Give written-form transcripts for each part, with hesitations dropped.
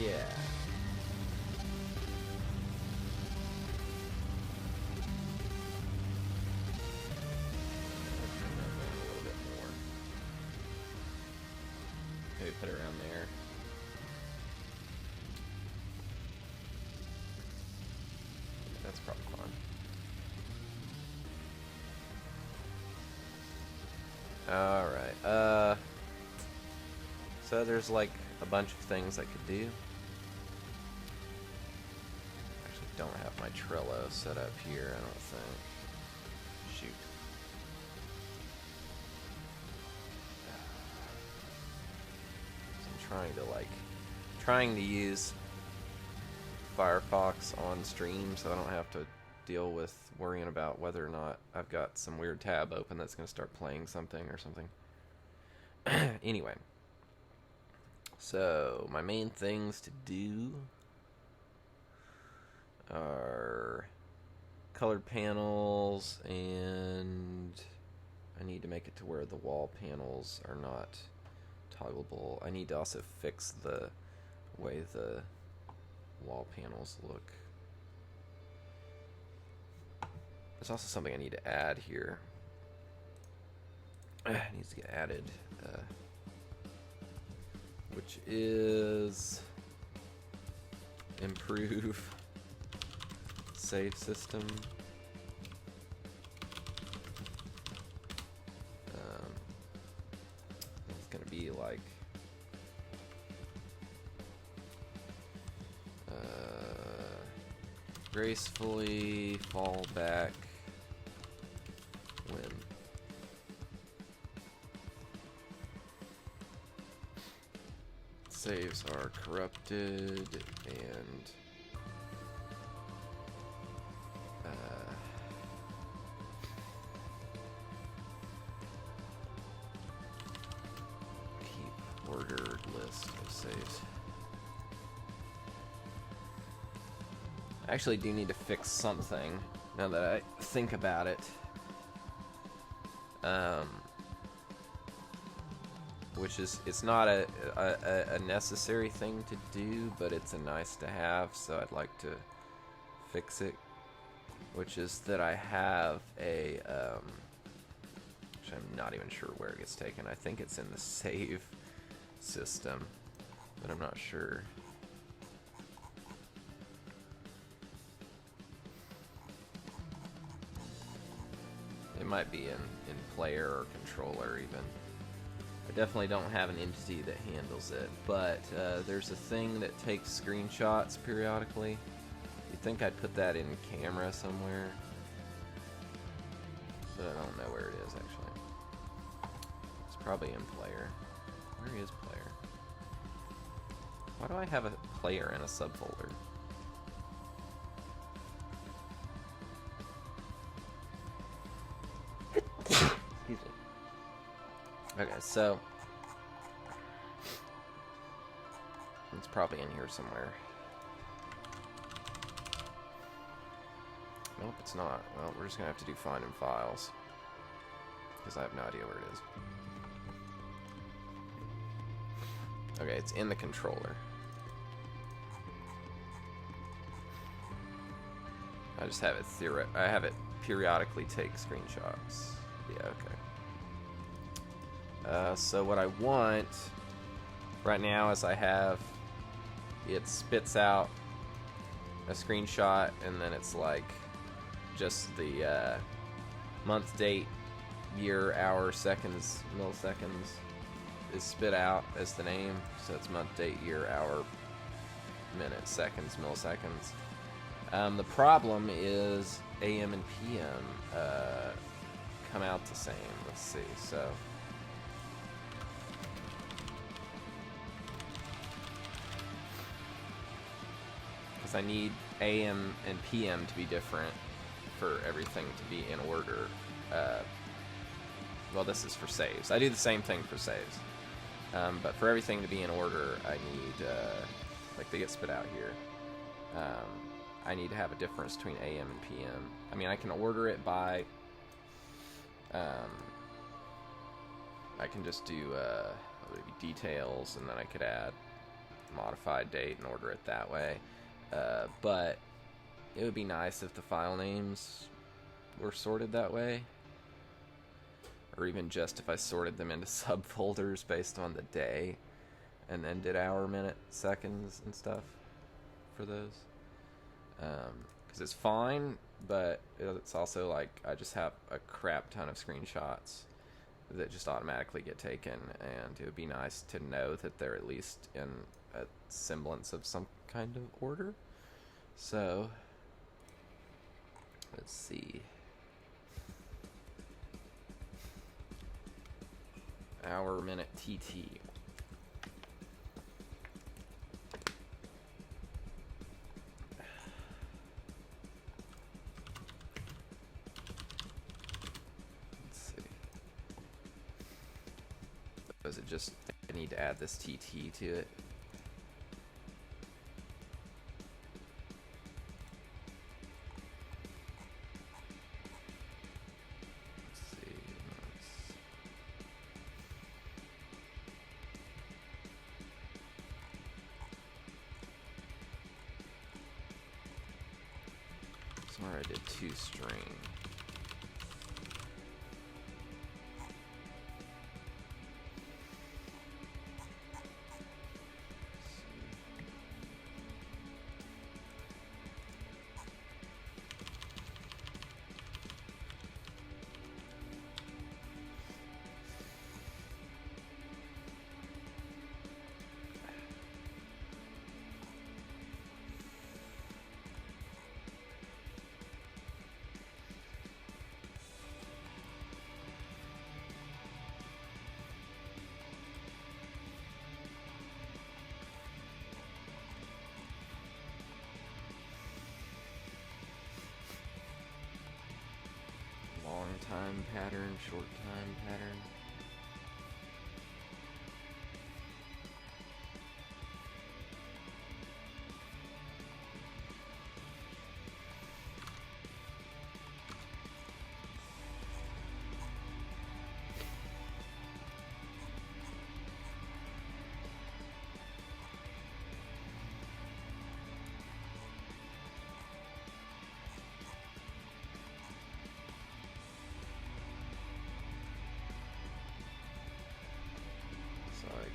Yeah. Maybe put it around there. That's probably fine. Alright, so there's like a bunch of things I could do. Actually don't have my Trello set up here, I don't think. Shoot. So I'm trying to use Firefox on stream so I don't have to deal with worrying about whether or not I've got some weird tab open that's going to start playing something or something. Anyway, so my main things to do are colored panels, and I need to make it to where the wall panels are not toggleable. I need to also fix the way the wall panels look. There's also something I need to add here. It needs to get added, which is improve save system. It's gonna be like gracefully fall back when saves are corrupted and keep ordered list of saves. I actually do need to fix something now that I think about it. Which is, it's not a necessary thing to do, but it's a nice to have, so I'd like to fix it. Which is that I have a, which I'm not even sure where it gets taken. I think it's in the save system, but I'm not sure. It might be in player or controller even. I definitely don't have an entity that handles it, but there's a thing that takes screenshots periodically. You'd think I'd put that in camera somewhere, but I don't know where it is actually. It's probably in player. Where is player? Why do I have a player in a subfolder? Excuse me. Okay, so it's probably in here somewhere. Nope, it's not. Well, we're just gonna have to do find in files because I have no idea where it is. Okay, it's in the controller. I just have it I have it periodically take screenshots. Yeah, okay. So what I want right now is I have it spits out a screenshot, and then it's like just the month, date, year, hour, seconds, milliseconds is spit out as the name. So it's month, date, year, hour, minute, seconds, milliseconds. The problem is AM and PM come out the same. Let's see. So because I need AM and PM to be different for everything to be in order. Well, this is for saves. I do the same thing for saves. But for everything to be in order, I need, like they get spit out here. I need to have a difference between AM and PM. I mean, I can order it by, I can just do, what would it be, details, and then I could add modified date and order it that way. But it would be nice if the file names were sorted that way. Or even just if I sorted them into subfolders based on the day and then did hour, minute, seconds, and stuff for those. Because it's fine, but it's also like I just have a crap ton of screenshots that just automatically get taken, and it would be nice to know that they're at least in a semblance of some kind of order. So, let's see. Hour, minute, TT. Is it just I need to add this TT to it? Let's see. Somewhere I did toString. Long time pattern, short time pattern.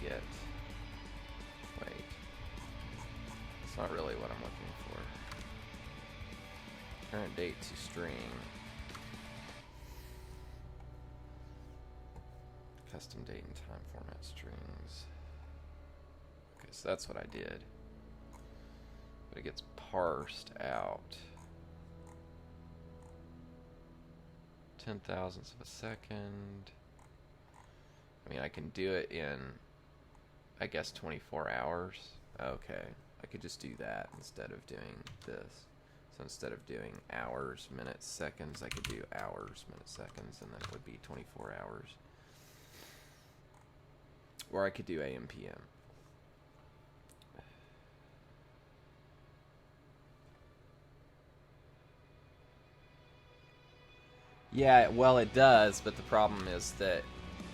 Get. Wait. It's not really what I'm looking for. Current date to string. Custom date and time format strings. Okay, so that's what I did. But it gets parsed out. 0.010 of a second. I mean, I can do it in, I guess, 24 hours. Okay, I could just do that instead of doing this. So instead of doing hours, minutes, seconds, I could do hours, minutes, seconds, and then it would be 24 hours. Or I could do AM, PM. Yeah, well, it does, but the problem is that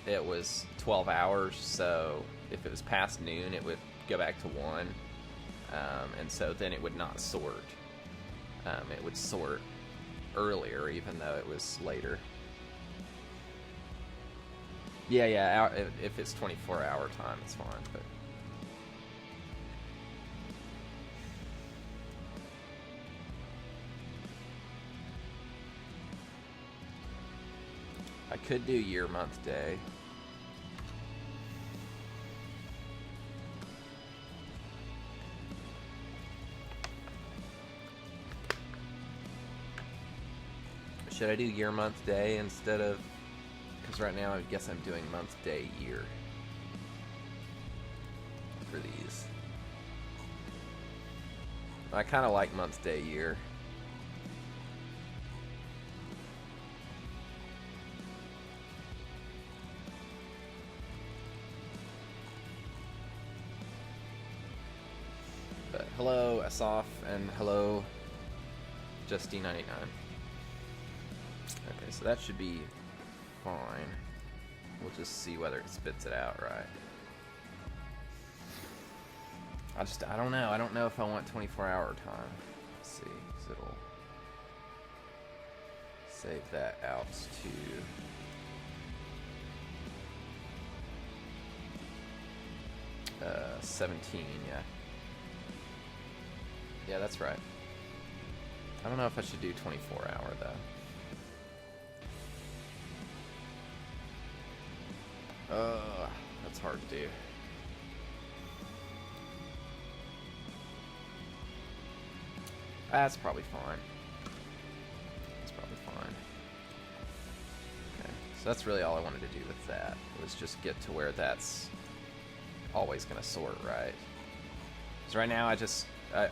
it was 12 hours, so if it was past noon, it would go back to 1, and so then it would not sort. It would sort earlier, even though it was later. Yeah, if it's 24-hour time, it's fine, but... I could do year, month, day. Should I do year, month, day instead of... Because right now I guess I'm doing month, day, year for these. I kind of like month, day, year. But hello, Asaf, and hello, Justy99. Okay, so that should be fine. We'll just see whether it spits it out right. I don't know. I don't know if I want 24-hour time. Let's see. So it'll save that out to 17, yeah. Yeah, that's right. I don't know if I should do 24-hour, though. That's hard to do. That's probably fine. That's probably fine. Okay, so that's really all I wanted to do with that. Was just get to where that's always going to sort, right? Because right now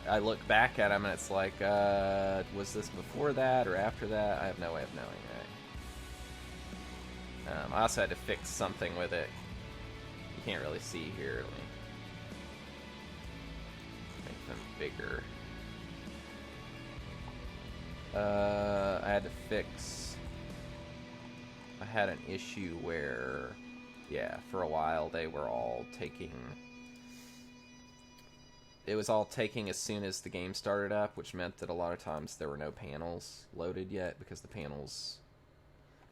I look back at them and it's like, was this before that or after that? I have no way of knowing, right? I also had to fix something with it. You can't really see here. Let me make them bigger. I had to fix... I had an issue where, yeah, for a while they were all taking... It was all taking as soon as the game started up, which meant that a lot of times there were no panels loaded yet, because the panels...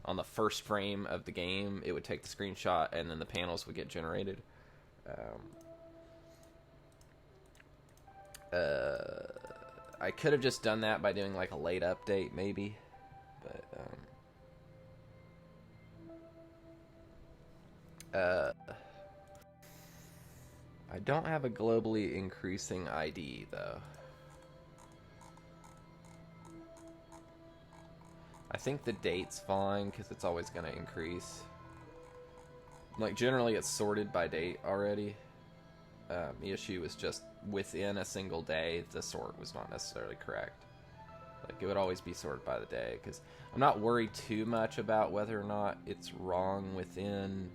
On the first frame of the game, it would take the screenshot, and then the panels would get generated. I could have just done that by doing like a late update, maybe, but I don't have a globally increasing ID though. I think the date's fine because it's always going to increase. Like generally, it's sorted by date already. The issue was just within a single day, the sort was not necessarily correct. Like, it would always be sorted by the day, because I'm not worried too much about whether or not it's wrong within...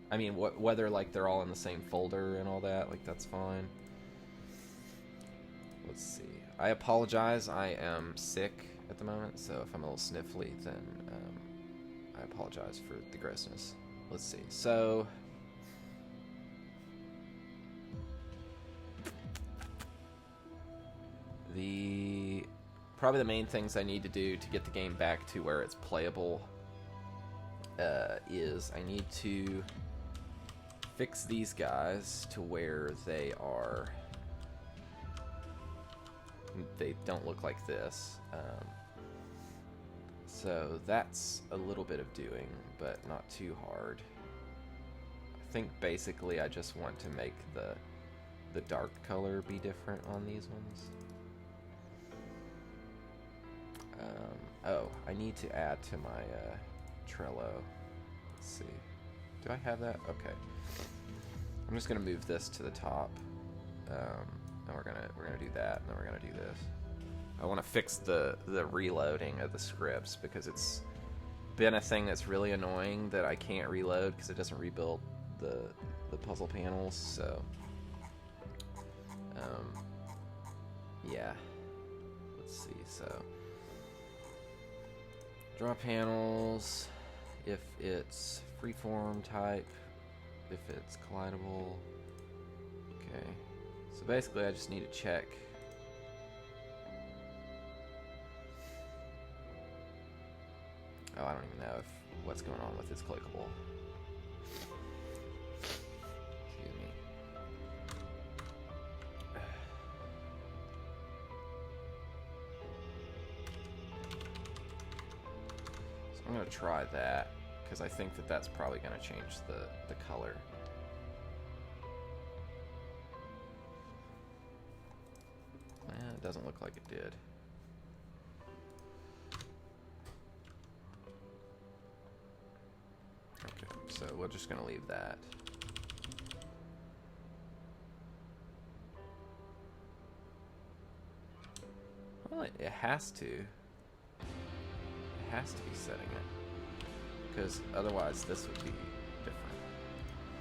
I mean, whether, like, they're all in the same folder and all that, like, that's fine. Let's see. I apologize, I am sick at the moment, so if I'm a little sniffly, then I apologize for the grossness. Let's see, so... Probably the main things I need to do to get the game back to where it's playable is I need to fix these guys to where they don't look like this. So that's a little bit of doing, but not too hard. I think basically I just want to make the dark color be different on these ones. Oh, I need to add to my Trello. Let's see. Do I have that? Okay. I'm just gonna move this to the top, and we're gonna do that, and then we're gonna do this. I want to fix the reloading of the scripts because it's been a thing that's really annoying that I can't reload because it doesn't rebuild the puzzle panels. So, yeah. Let's see. So. Draw panels, if it's freeform type, if it's collidable. Okay, so basically I just need to check. Oh, I don't even know what's going on with it's clickable. Excuse me. I'm going to try that, because I think that that's probably going to change the color. It doesn't look like it did. Okay, so we're just going to leave that. Well, it has to. Has to be setting it, because otherwise this would be different.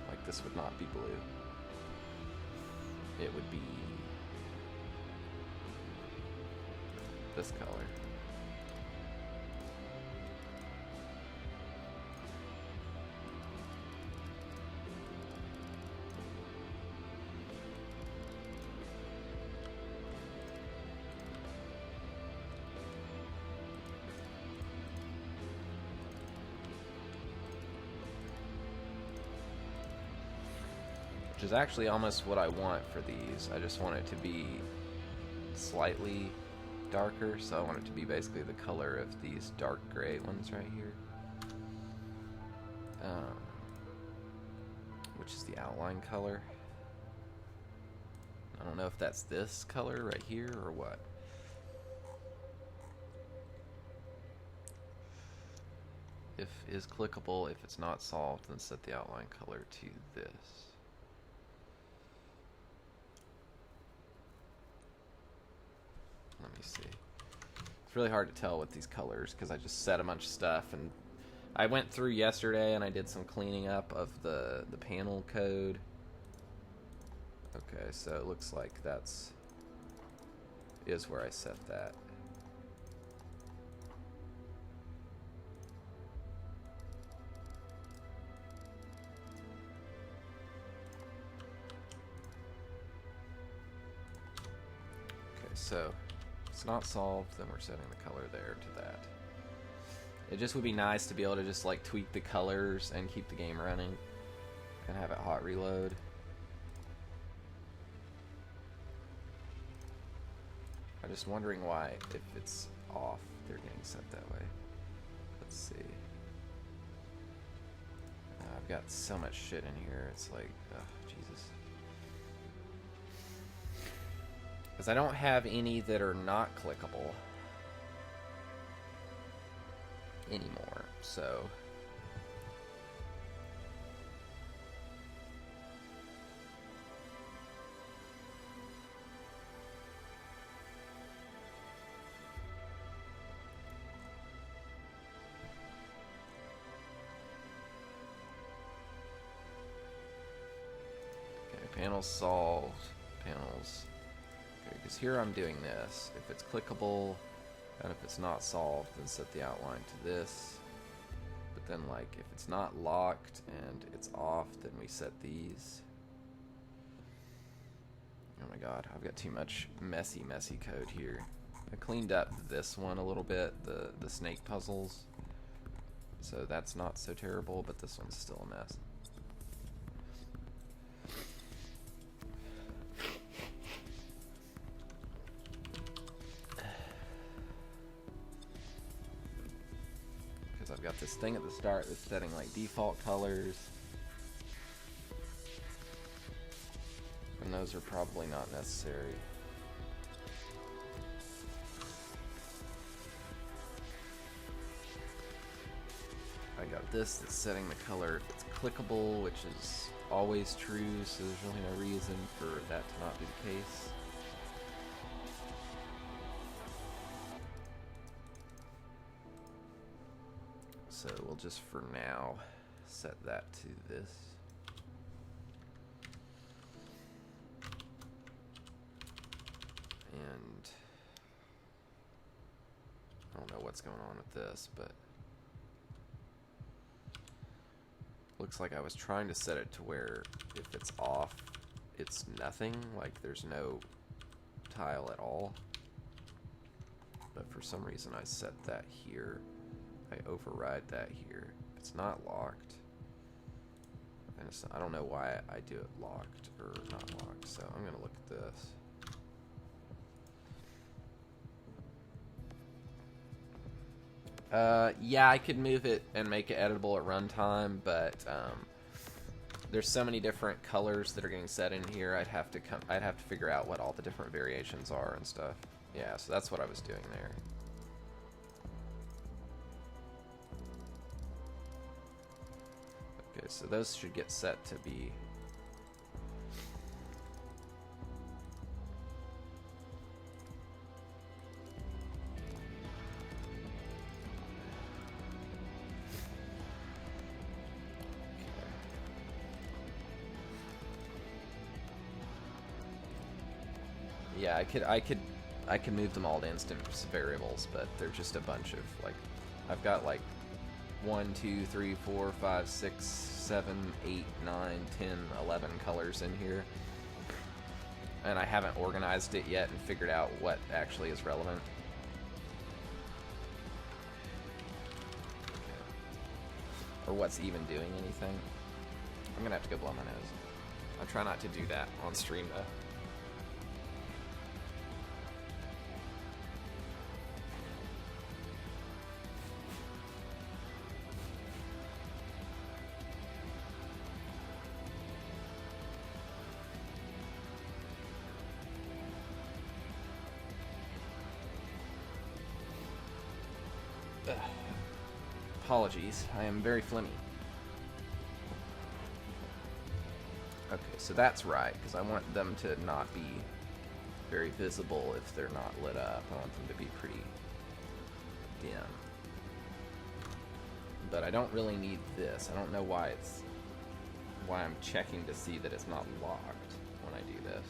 Like, this would not be blue. It would be this color. which is actually almost what I want for these. I just want it to be slightly darker, so I want it to be basically the color of these dark gray ones right here. Which is the outline color. I don't know if that's this color right here or what. If is clickable, if it's not solved, then set the outline color to this. Let me see. It's really hard to tell with these colors because I just set a bunch of stuff, and I went through yesterday and I did some cleaning up of the panel code. Okay, so it looks like that's is where I set that. Okay, so it's not solved, then we're setting the color there to that. It just would be nice to be able to just like tweak the colors and keep the game running and have it hot reload. I'm just wondering why, if it's off, they're getting set that way. Let's see. I've got so much shit in here, it's like, ugh, Jesus. Because I don't have any that are not clickable anymore, so okay, panels solved, panels, okay, because here I'm doing this, if it's clickable. And if it's not solved, then set the outline to this. But then, like, if it's not locked and it's off, then we set these. Oh my god, I've got too much messy code here. I cleaned up this one a little bit, the snake puzzles. So that's not so terrible, but this one's still a mess. I've got this thing at the start that's setting like default colors, and those are probably not necessary. I got this that's setting the color that's clickable, which is always true, so there's really no reason for that to not be the case. So we'll just for now set that to this. And I don't know what's going on with this, but looks like I was trying to set it to where if it's off, it's nothing, like there's no tile at all. But for some reason I set that here. I override that here. It's not locked. And it's, I don't know why I do it locked or not locked, so I'm gonna look at this. Yeah, I could move it and make it editable at runtime, but there's so many different colors that are getting set in here. I'd have to figure out what all the different variations are and stuff. Yeah, so that's what I was doing there. Okay, so those should get set to be yeah, I could move them all to instance variables, but they're just a bunch of like, I've got like 1, 2, 3, 4, 5, 6, 7, 8, 9, 10, 11 colors in here. And I haven't organized it yet and figured out what actually is relevant. Okay. Or what's even doing anything. I'm gonna have to go blow my nose. I'll try not to do that on stream, though. Apologies, I am very phlegmy. Okay, so that's right, because I want them to not be very visible if they're not lit up. I want them to be pretty dim. But I don't really need this. I don't know why I'm checking to see that it's not locked when I do this.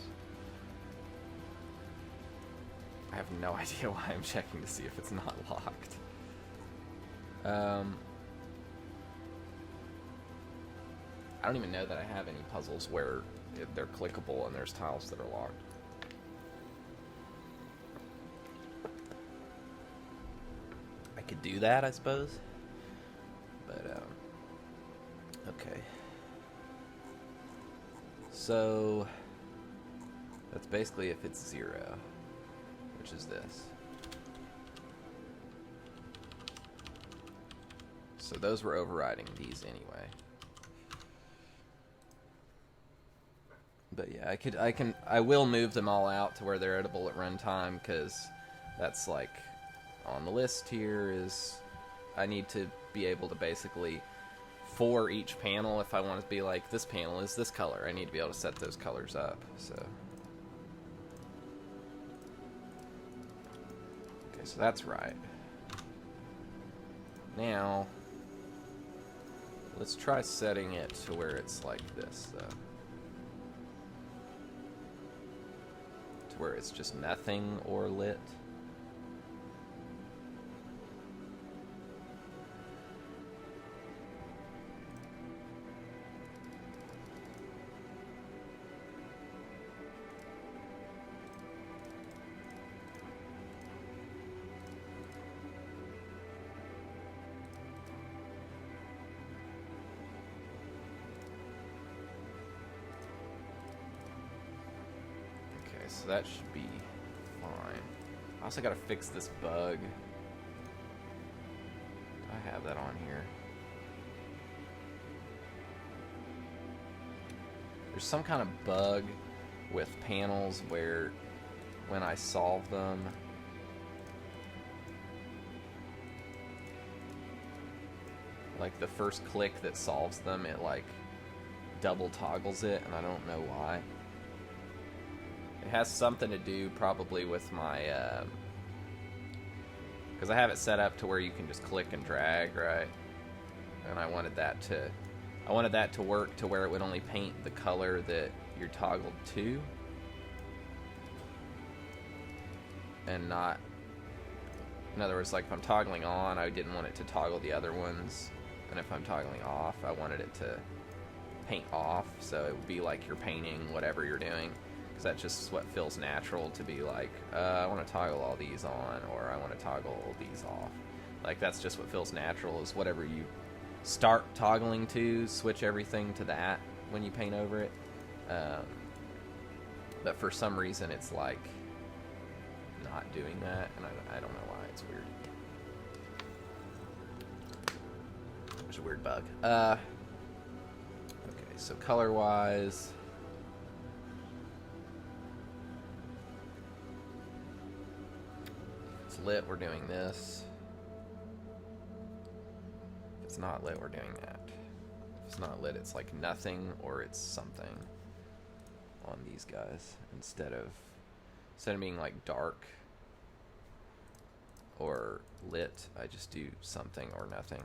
I have no idea why I'm checking to see if it's not locked. I don't even know that I have any puzzles where they're clickable and there's tiles that are locked. I could do that, I suppose. But, okay. So, that's basically if it's 0, which is this. So those were overriding these anyway. But yeah, I will move them all out to where they're edible at runtime, because that's like on the list here is I need to be able to basically, for each panel, if I want to be like, this panel is this color, I need to be able to set those colors up, so. Okay, so that's right. Now, let's try setting it to where it's like this, though. To where it's just nothing or lit. So that should be fine. I also gotta fix this bug. Do I have that on here? There's some kind of bug with panels where when I solve them, like the first click that solves them, it like double toggles it, and I don't know why. It has something to do probably with my, because I have it set up to where you can just click and drag, right? And I wanted that to work to where it would only paint the color that you're toggled to, and not, in other words, like if I'm toggling on, I didn't want it to toggle the other ones, and if I'm toggling off, I wanted it to paint off, so it would be like you're painting whatever you're doing. That's just what feels natural to be like, I want to toggle all these on, or I want to toggle all these off. Like, that's just what feels natural, is whatever you start toggling to, switch everything to that when you paint over it. But for some reason, it's like not doing that, and I don't know why. It's weird. There's a weird bug. Okay, so color-wise, lit, we're doing this. If it's not lit, we're doing that. If it's not lit, it's like nothing or it's something on these guys. Instead of being like dark or lit, I just do something or nothing.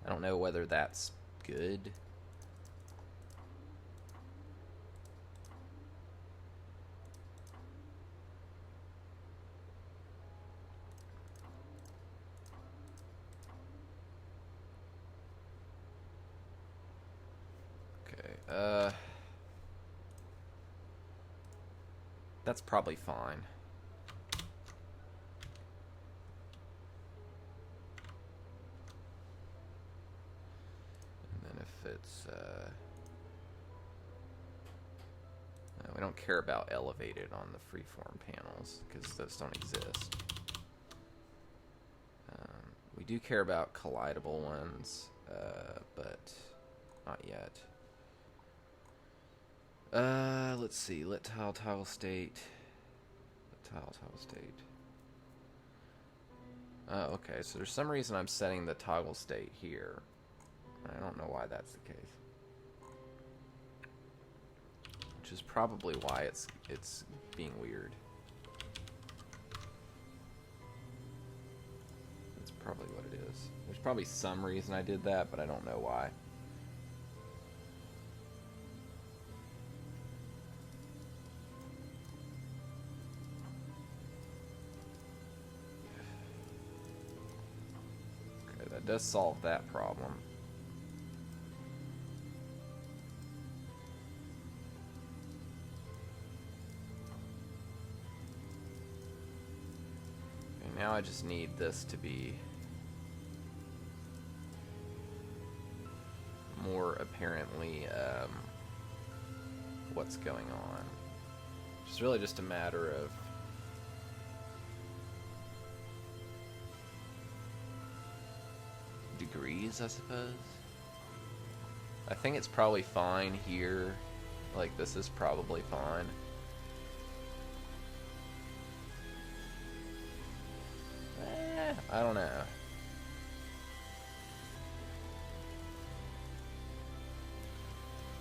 I don't know whether that's good. That's probably fine. And then if it's don't care about elevated on the freeform panels because those don't exist. We do care about collidable ones, but not yet. Let's see. Lit tile, toggle state. Lit tile, toggle state. Okay, so there's some reason I'm setting the toggle state here. I don't know why that's the case. Which is probably why it's being weird. That's probably what it is. There's probably some reason I did that, but I don't know why. Okay, that does solve that problem. Now I just need this to be more apparently what's going on. It's really just a matter of degrees, I suppose. I think it's probably fine here. Like, this is probably fine. I don't know.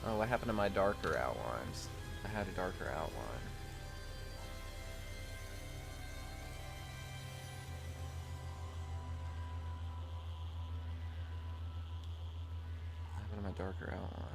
Oh, what happened to my darker outlines? I had a darker outline. What happened to my darker outline?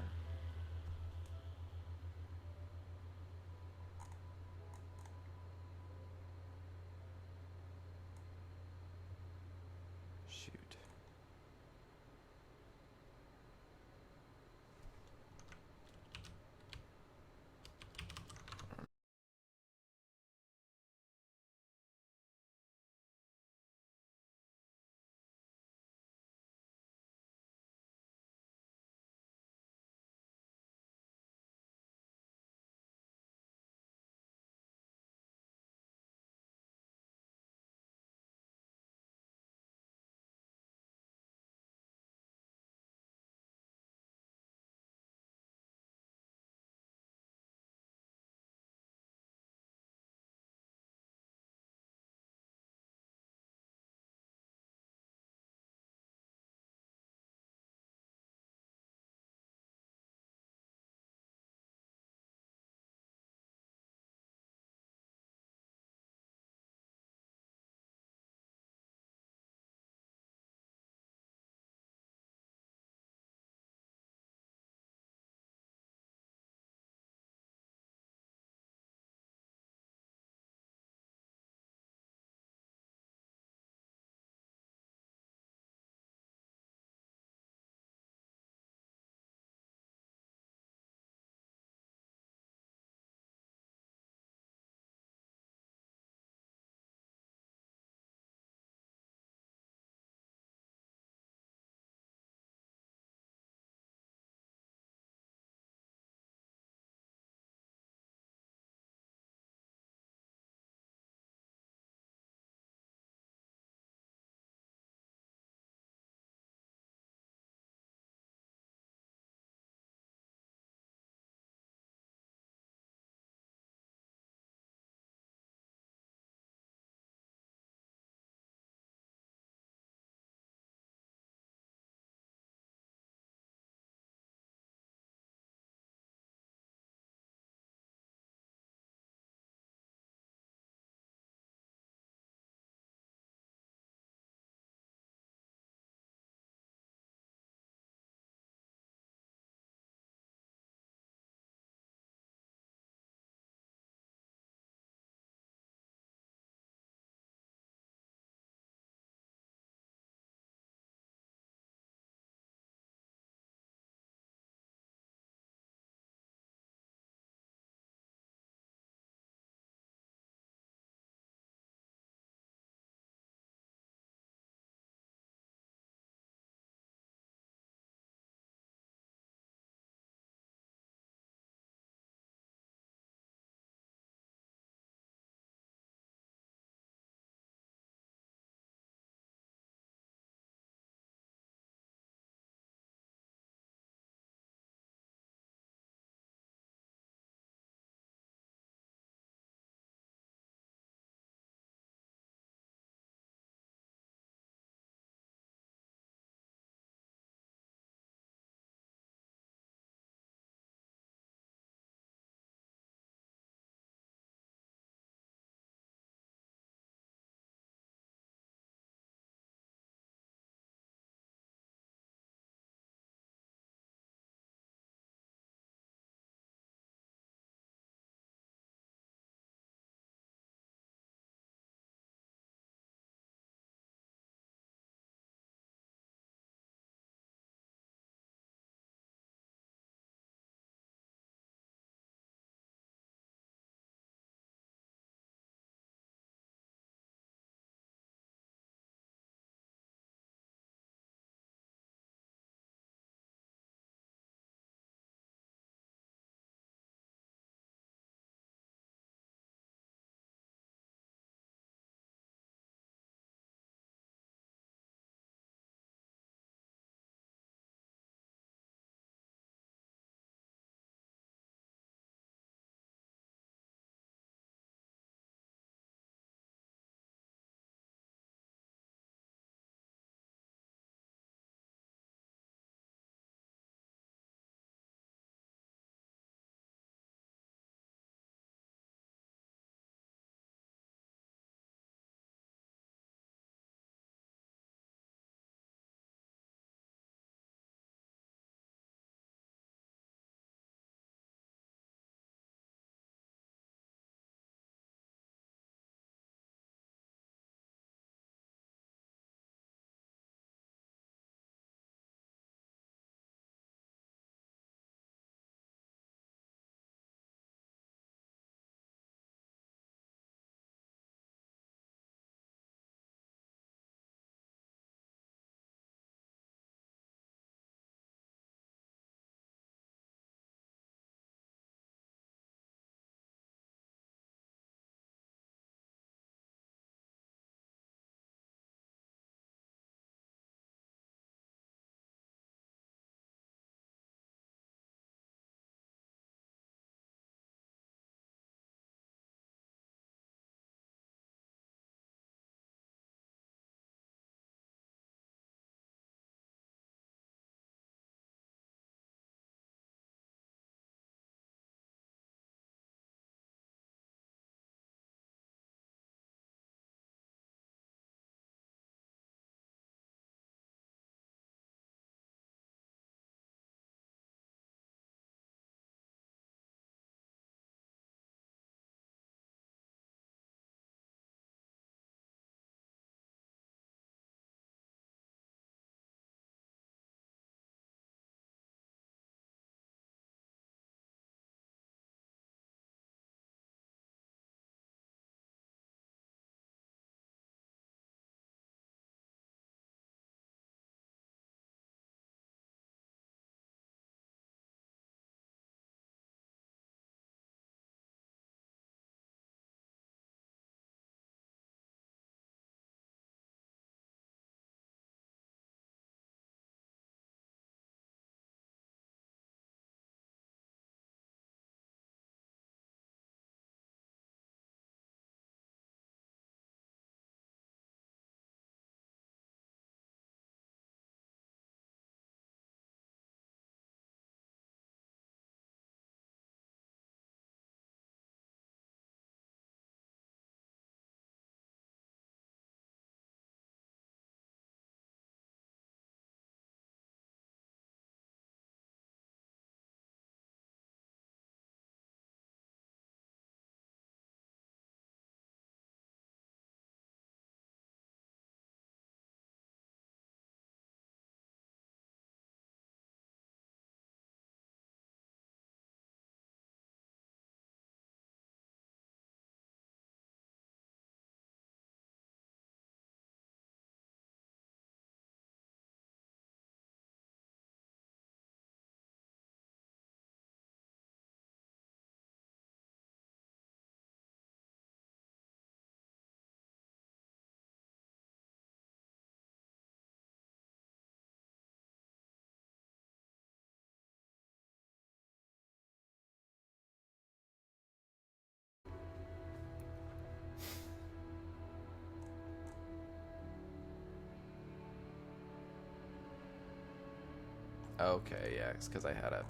Okay, yeah, it's because I had a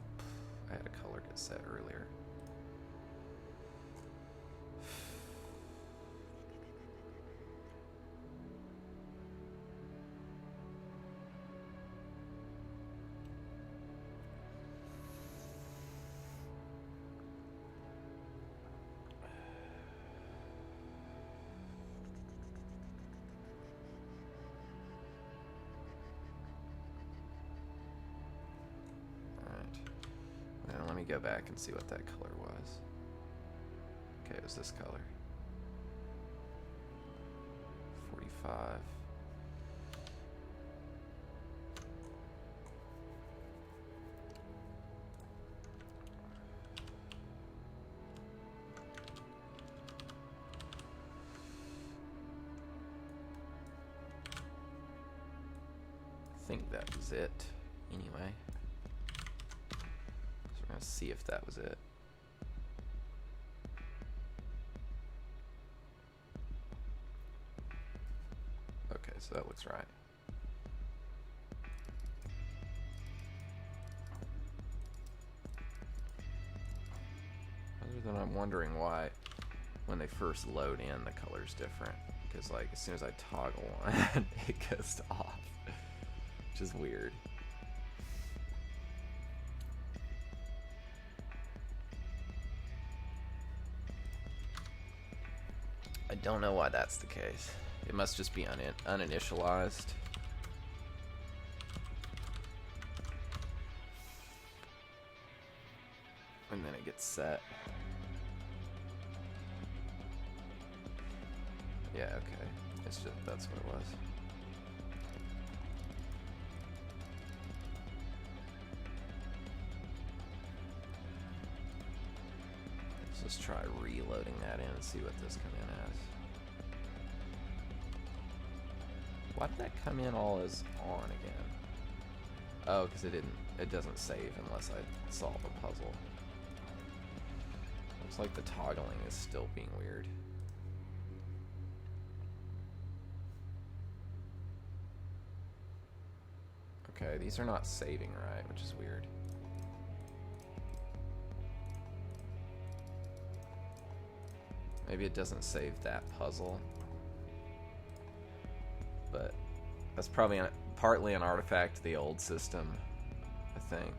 color get set earlier. Let me go back and see what that color was. Okay, it was this color. 45. I think that was it, anyway. We're gonna see if that was it. Okay, so that looks right. Other than I'm wondering why when they first load in the color's different. Because like as soon as I toggle one, it goes off. Which is weird. I don't know why that's the case. It must just be uninitialized. And then it gets set. Yeah, okay. It's just, that's what it was. Let's just try reloading that in and see what this come in as. Why did that come in all as on again? Oh, because it doesn't save unless I solve a puzzle. Looks like the toggling is still being weird. Okay, these are not saving right, which is weird. Maybe it doesn't save that puzzle. But that's probably partly an artifact of the old system, I think.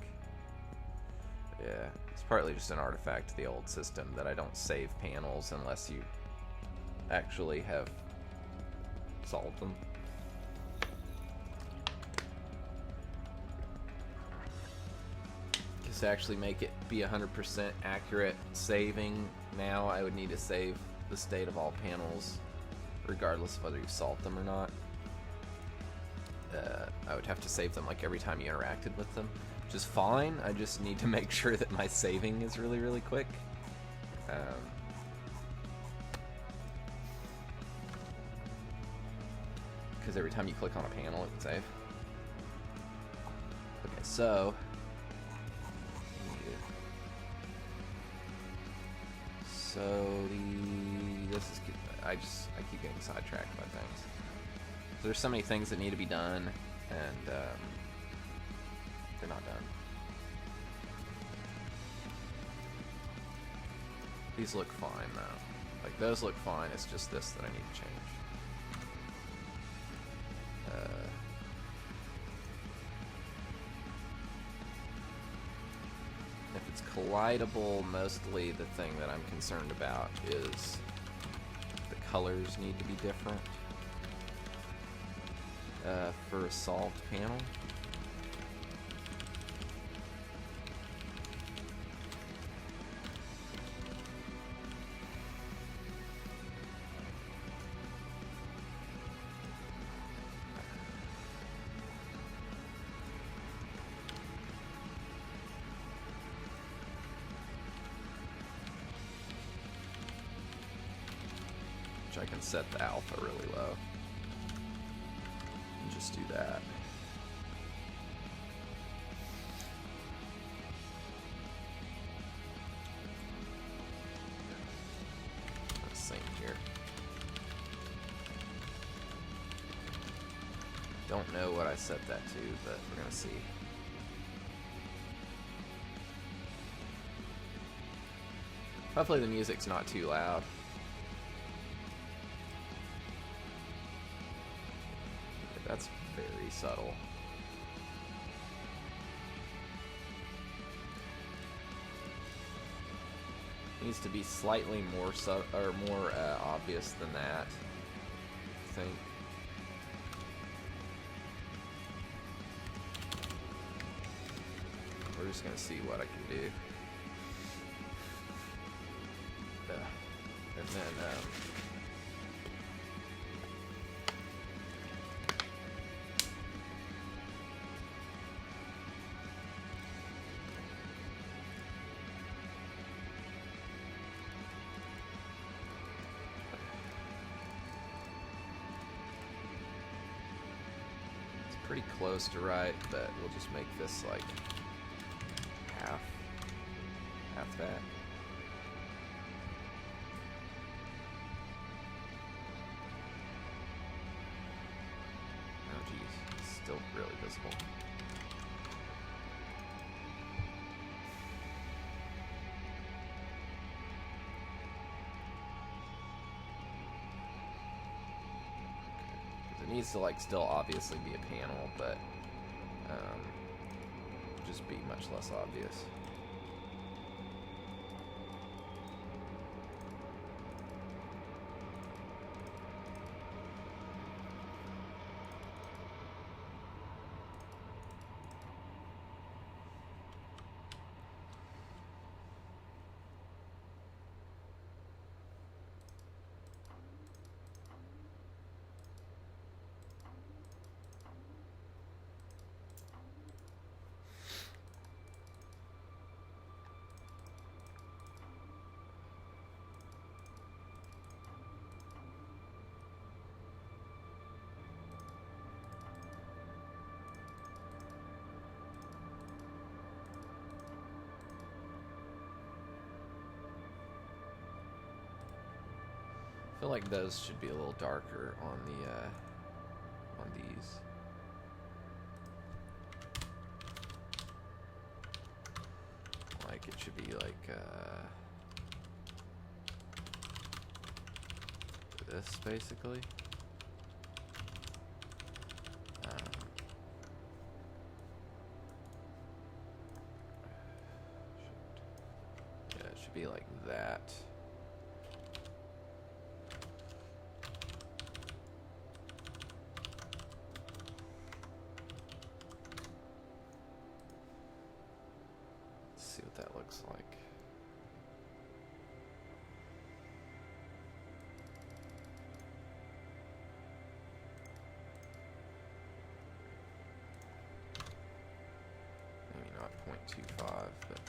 Yeah, it's partly just an artifact of the old system that I don't save panels unless you actually have solved them. Because to actually make it be 100% accurate saving, now I would need to save the state of all panels regardless of whether you solved them or not. I would have to save them like every time you interacted with them, which is fine. I just need to make sure that my saving is really, really quick. Because every time you click on a panel, it can save. Okay, so this is I keep getting sidetracked by things. There's so many things that need to be done, and they're not done. These look fine though. Like those look fine. It's just this that I need to change. If it's collidable, mostly the thing that I'm concerned about is the colors need to be different for a solved panel. I can set the alpha really low and just do that. Same here. Don't know what I set that to, but we're gonna see. Hopefully the music's not too loud. That's very subtle. Needs to be slightly more obvious than that, I think. We're just gonna see what I can do. And then it's pretty close to right, but we'll just make this like half that. Oh geez, it's still really visible. It needs to like still obviously be a panel, but just be much less obvious. I feel like those should be a little darker on the on these. Like it should be like this basically. Yeah, it should be like that. See what that looks like. Maybe not 0.25, but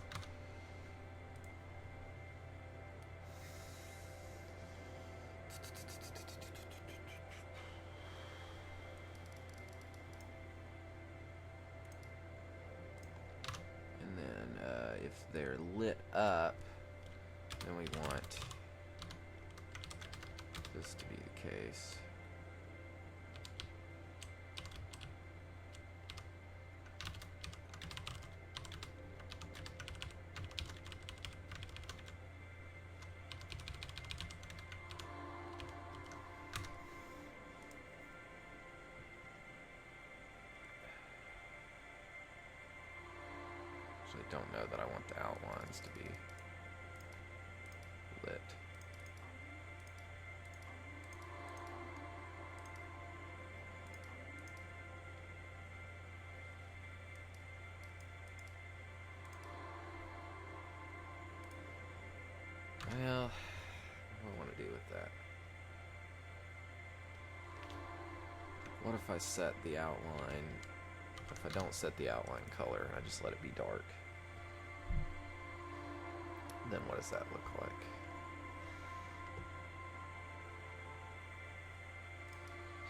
if they're lit up, then we want this to be the case. I don't know that I want the outlines to be lit. Well, what do I want to do with that? What if I set the outline, if I don't set the outline color and I just let it be dark? Then what does that look like?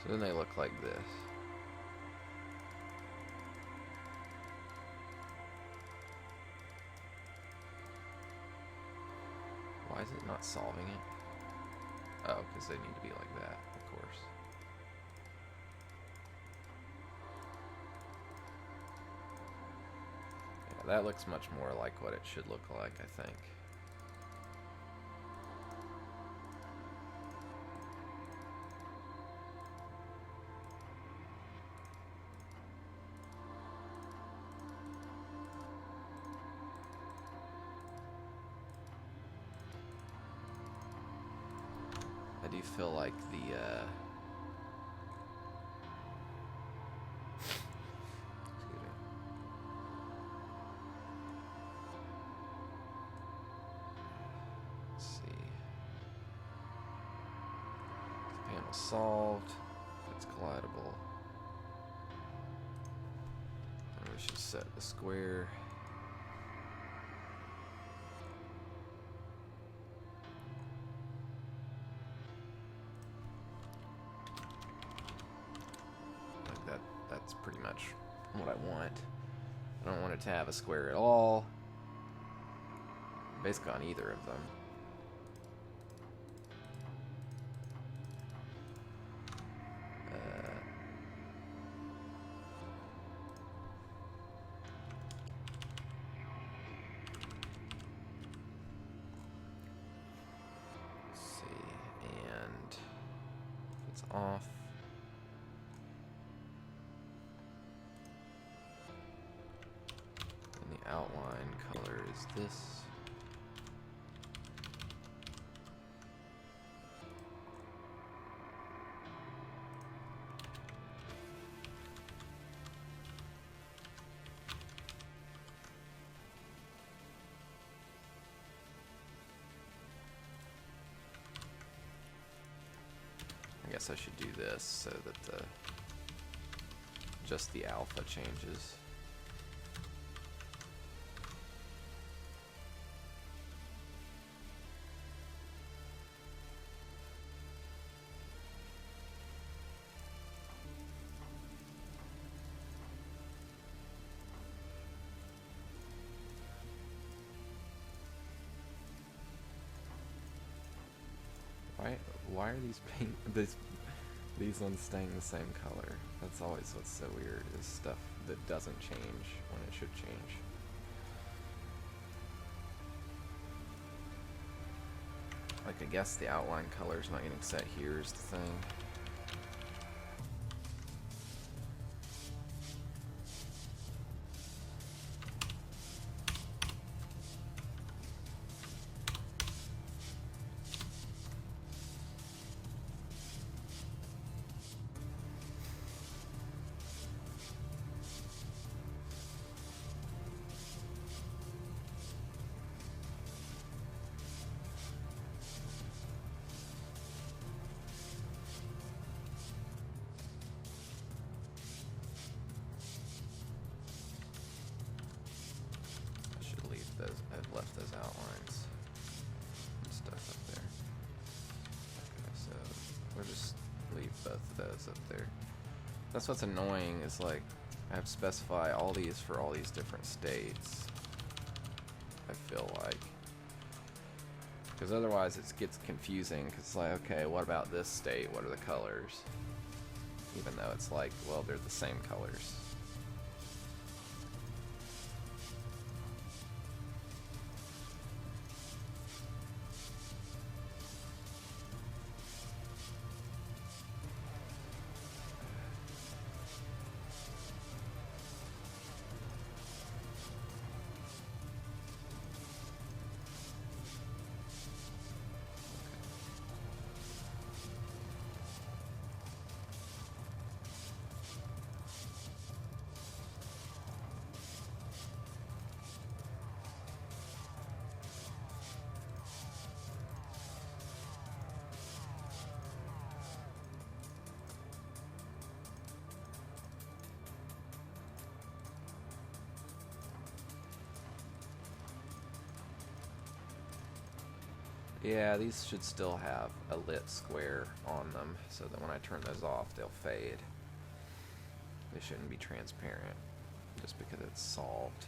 So then they look like this. Why is it not solving it? Oh, because they need to be like that, of course. Yeah, that looks much more like what it should look like, I think. do feel like the excuse me. Let's see. The panel solved. It's collidable. And we should set the square. That's pretty much what I want. I don't want it to have a square at all. Basically on either of them. Let's see, and it's off. Outline color is this. I guess I should do this so that just the alpha changes. Why are these these ones staying the same color? That's always what's so weird, is stuff that doesn't change when it should change. Like, I guess the outline color's not getting set here is the thing. I've left those outlines and stuff up there. Okay, so we'll just leave both of those up there. That's what's annoying, is like I have to specify all these for all these different states, I feel like. Because otherwise it gets confusing, because it's like, okay, what about this state? What are the colors? Even though it's like, well, they're the same colors. Yeah, these should still have a lit square on them, so that when I turn those off, they'll fade. They shouldn't be transparent, just because it's solved.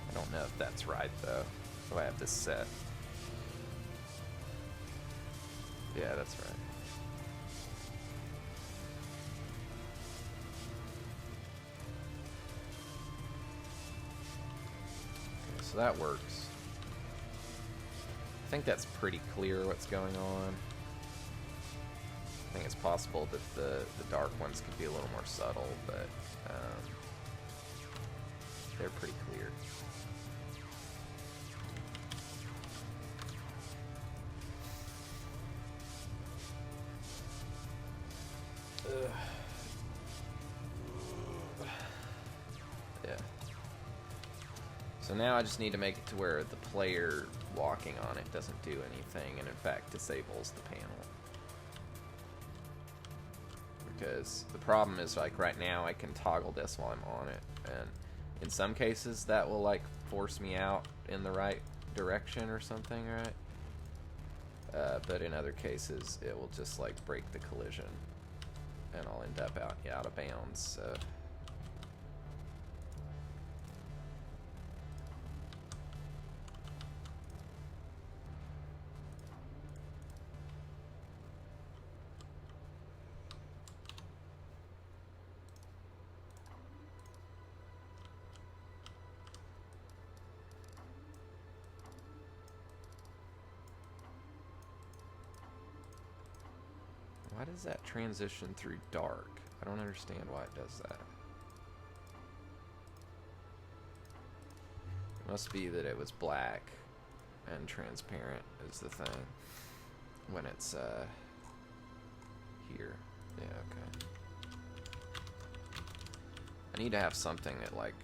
I don't know if that's right, though. So I have this set. Yeah, that's right. So that works. I think that's pretty clear what's going on. I think it's possible that the dark ones could be a little more subtle, but they're pretty clear. Yeah. So now I just need to make it to where the player walking on it doesn't do anything, and in fact disables the panel. Because the problem is, like, right now I can toggle this while I'm on it, and in some cases that will like force me out in the right direction or something, right? But in other cases it will just like break the collision and I'll end up out of bounds. So why does that transition through dark? I don't understand why it does that. It must be that it was black and transparent is the thing when it's here. Yeah, okay. I need to have something that like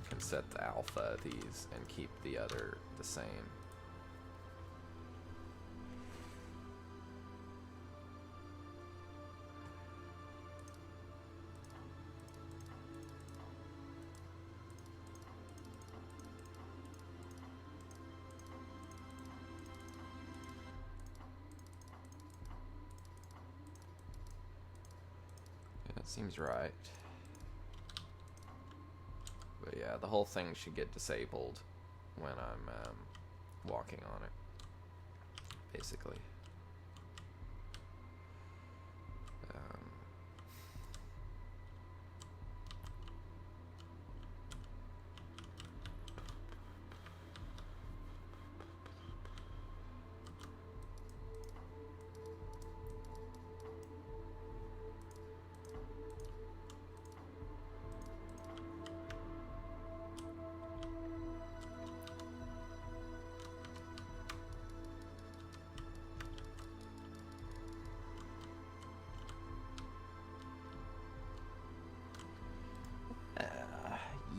can set the alpha of these and keep the other the same. Seems right. But yeah, the whole thing should get disabled when I'm walking on it, basically.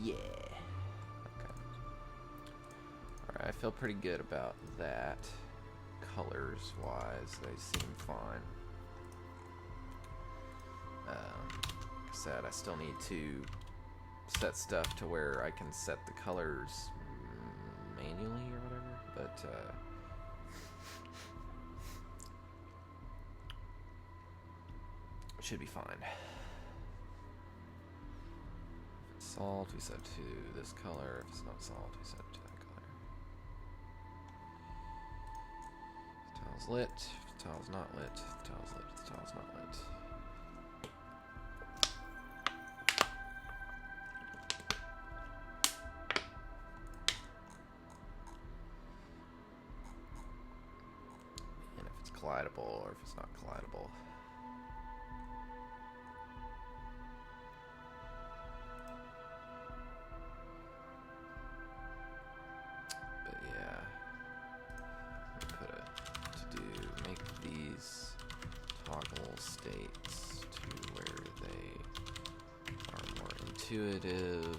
Yeah. Okay. Alright, I feel pretty good about that. Colors wise, they seem fine. Like I said, I still need to set stuff to where I can set the colors manually or whatever, but it should be fine. Salt, we set to this color. If it's not salt, we set to that color. If the tile's lit, if the tile's not lit, if the tile's lit, if the tile's not lit. And if it's collidable or if it's not collidable. States to where they are more intuitive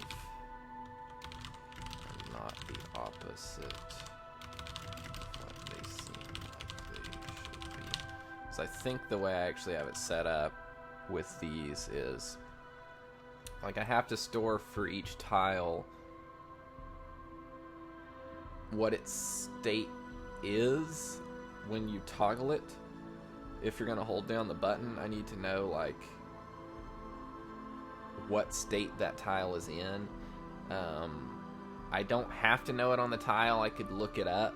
and not the opposite of what they seem like they should be. So I think the way I actually have it set up with these is like I have to store for each tile what its state is when you toggle it. If you're gonna hold down the button, I need to know like what state that tile is in. I don't have to know it on the tile. I could look it up,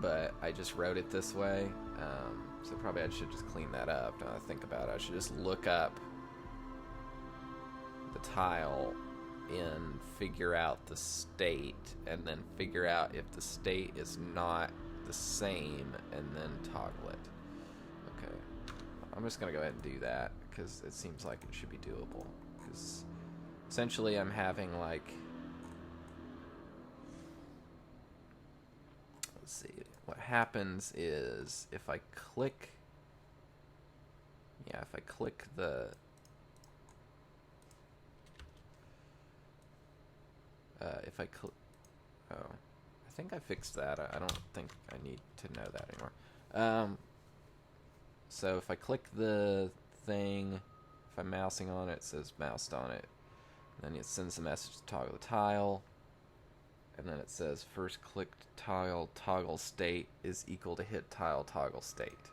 but I just wrote it this way. So probably I should just clean that up. Now that I think about it, I should just look up the tile and figure out the state, and then figure out if the state is not the same, and then toggle it. I'm just going to go ahead and do that because it seems like it should be doable. Because essentially I'm having like... Let's see. What happens is if I click... Yeah, if I click the... if I click... Oh. I think I fixed that. I don't think I need to know that anymore. So if I click the thing, if I'm mousing on it, it says moused on it. And then it sends a message to toggle the tile. And then it says first clicked tile toggle state is equal to hit tile toggle state.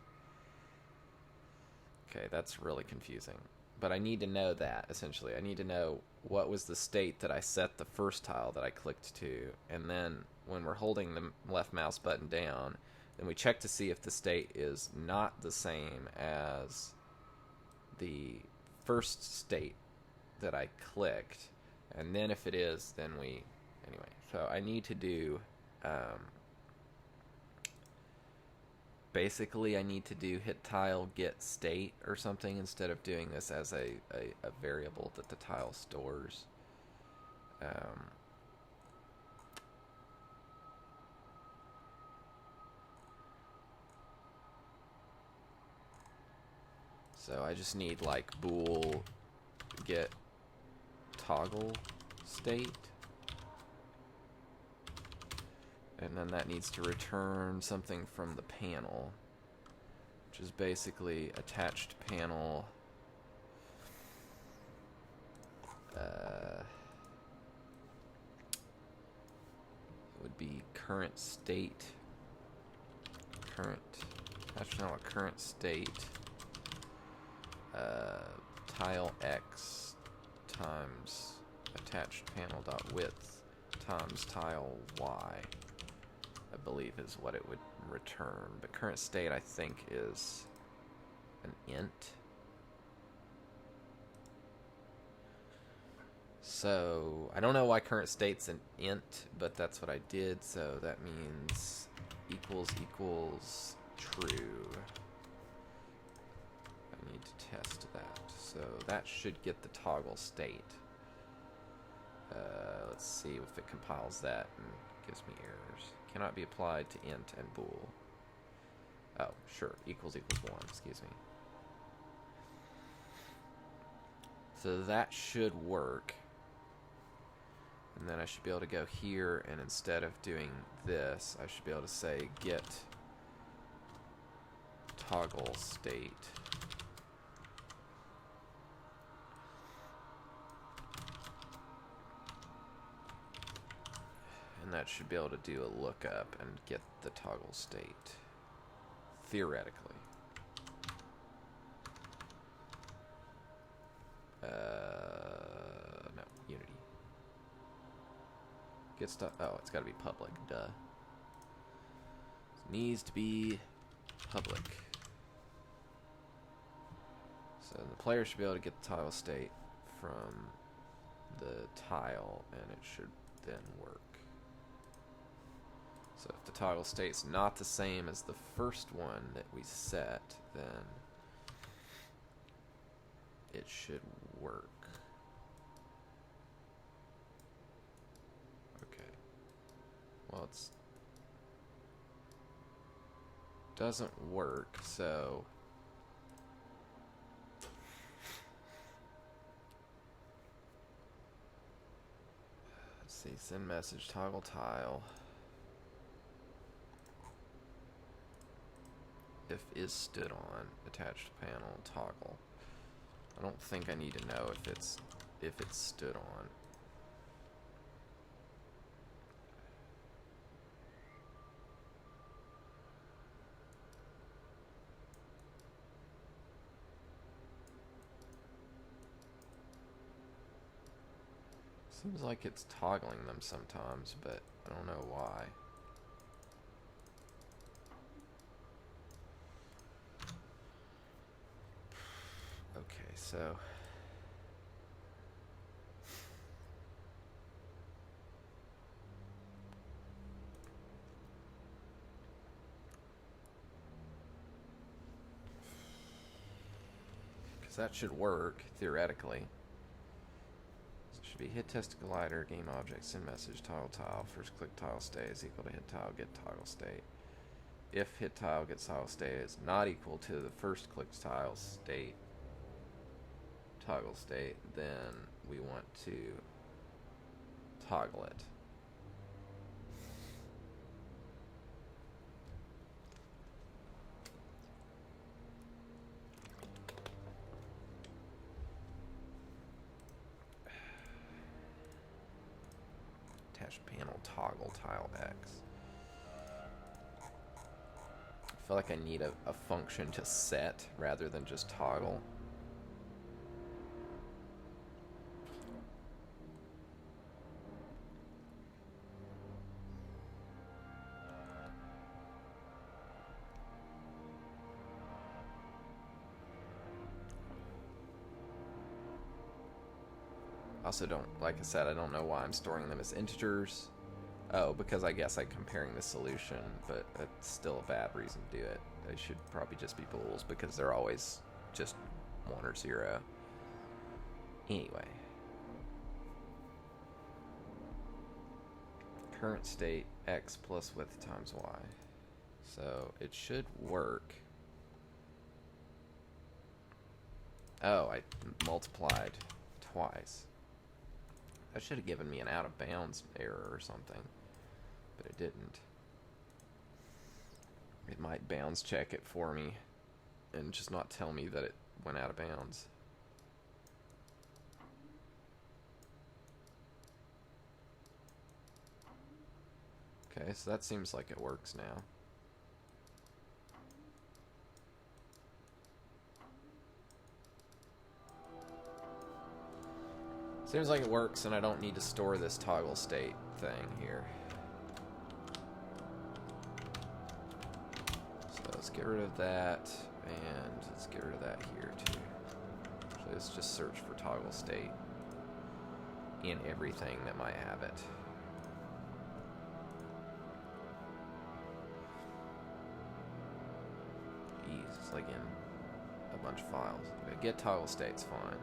Okay, that's really confusing. But I need to know that, essentially. I need to know what was the state that I set the first tile that I clicked to. And then when we're holding the left mouse button down, then we check to see if the state is not the same as the first state that I clicked. And then if it is, then we... Anyway, so I need to do... basically, I need to do hit tile get state or something instead of doing this as a variable that the tile stores. So I just need like bool get toggle state. And then that needs to return something from the panel, which is basically attached panel. Would be current state. Attached panel current state. Tile X times attached panel dot width times tile Y. I believe is what it would return. But current state, I think, is an int. So, I don't know why current state's an int, but that's what I did. So that means equals equals true. I need to test that. So that should get the toggle state. Let's see if it compiles that and gives me errors. Cannot be applied to int and bool. Oh, sure. Equals equals 1. Excuse me. So that should work. And then I should be able to go here, and instead of doing this, I should be able to say get toggle state. And that should be able to do a lookup and get the toggle state. Theoretically. No, Unity. Get stuff. Oh, it's got to be public. Duh. It needs to be public. So the player should be able to get the tile state from the tile, and it should then work. So if the toggle state's not the same as the first one that we set, then it should work. Okay. Well, it's doesn't work, so let's see, send message toggle tile. If is stood on attached panel toggle. I don't think I need to know if it's stood on. Seems like it's toggling them sometimes, but I don't know why. Okay, so So that should work, theoretically. So it should be hit test collider, game object, send message, tile, first click tile state is equal to hit tile, get toggle state. If hit tile, get toggle state is not equal to the first click tile state, toggle state, then we want to toggle it. Attach panel toggle tile X. I feel like I need a function to set rather than just toggle. Also don't, like I said, I don't know why I'm storing them as integers. Oh, because I guess I'm comparing the solution, but that's still a bad reason to do it. They should probably just be bools because they're always just 1 or 0. Anyway. Current state x plus width times y. So it should work. Oh, I multiplied twice. That should have given me an out of bounds error or something, but it didn't. It might bounds check it for me and just not tell me that it went out of bounds. Okay, so that seems like it works now. Seems like it works, and I don't need to store this toggle state thing here. So let's get rid of that, and let's get rid of that here too. So let's just search for toggle state in everything that might have it. Jeez, it's like in a bunch of files. Okay, get toggle state's fine.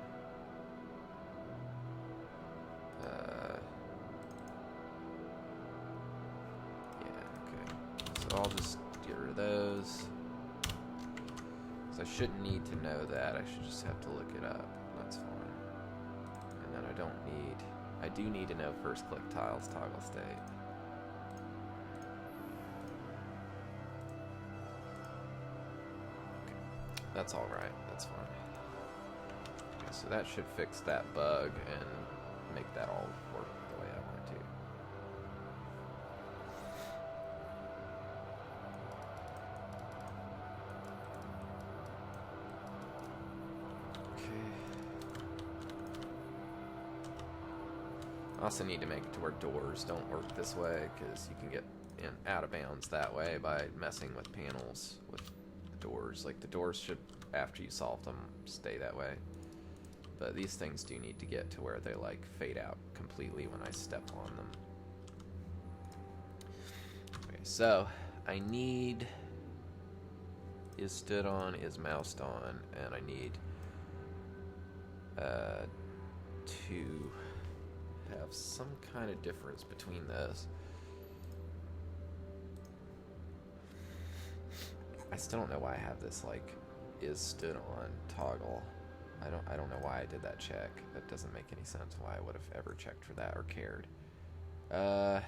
So I'll just get rid of those. So I shouldn't need to know that. I should just have to look it up. That's fine. And then I do need to know first click tiles toggle state. Okay. That's alright. That's fine. Okay, so that should fix that bug and make that all work the way I want it to. I also need to make it to where doors don't work this way, because you can get out of bounds that way by messing with panels with the doors. Like, the doors should, after you solve them, stay that way. But these things do need to get to where they, like, fade out completely when I step on them. Okay, so I need is stood on, is moused on, and I need to have some kind of difference between those. I still don't know why I have this like is stood on toggle. I don't know why I did that check. That doesn't make any sense why I would have ever checked for that or cared. Let's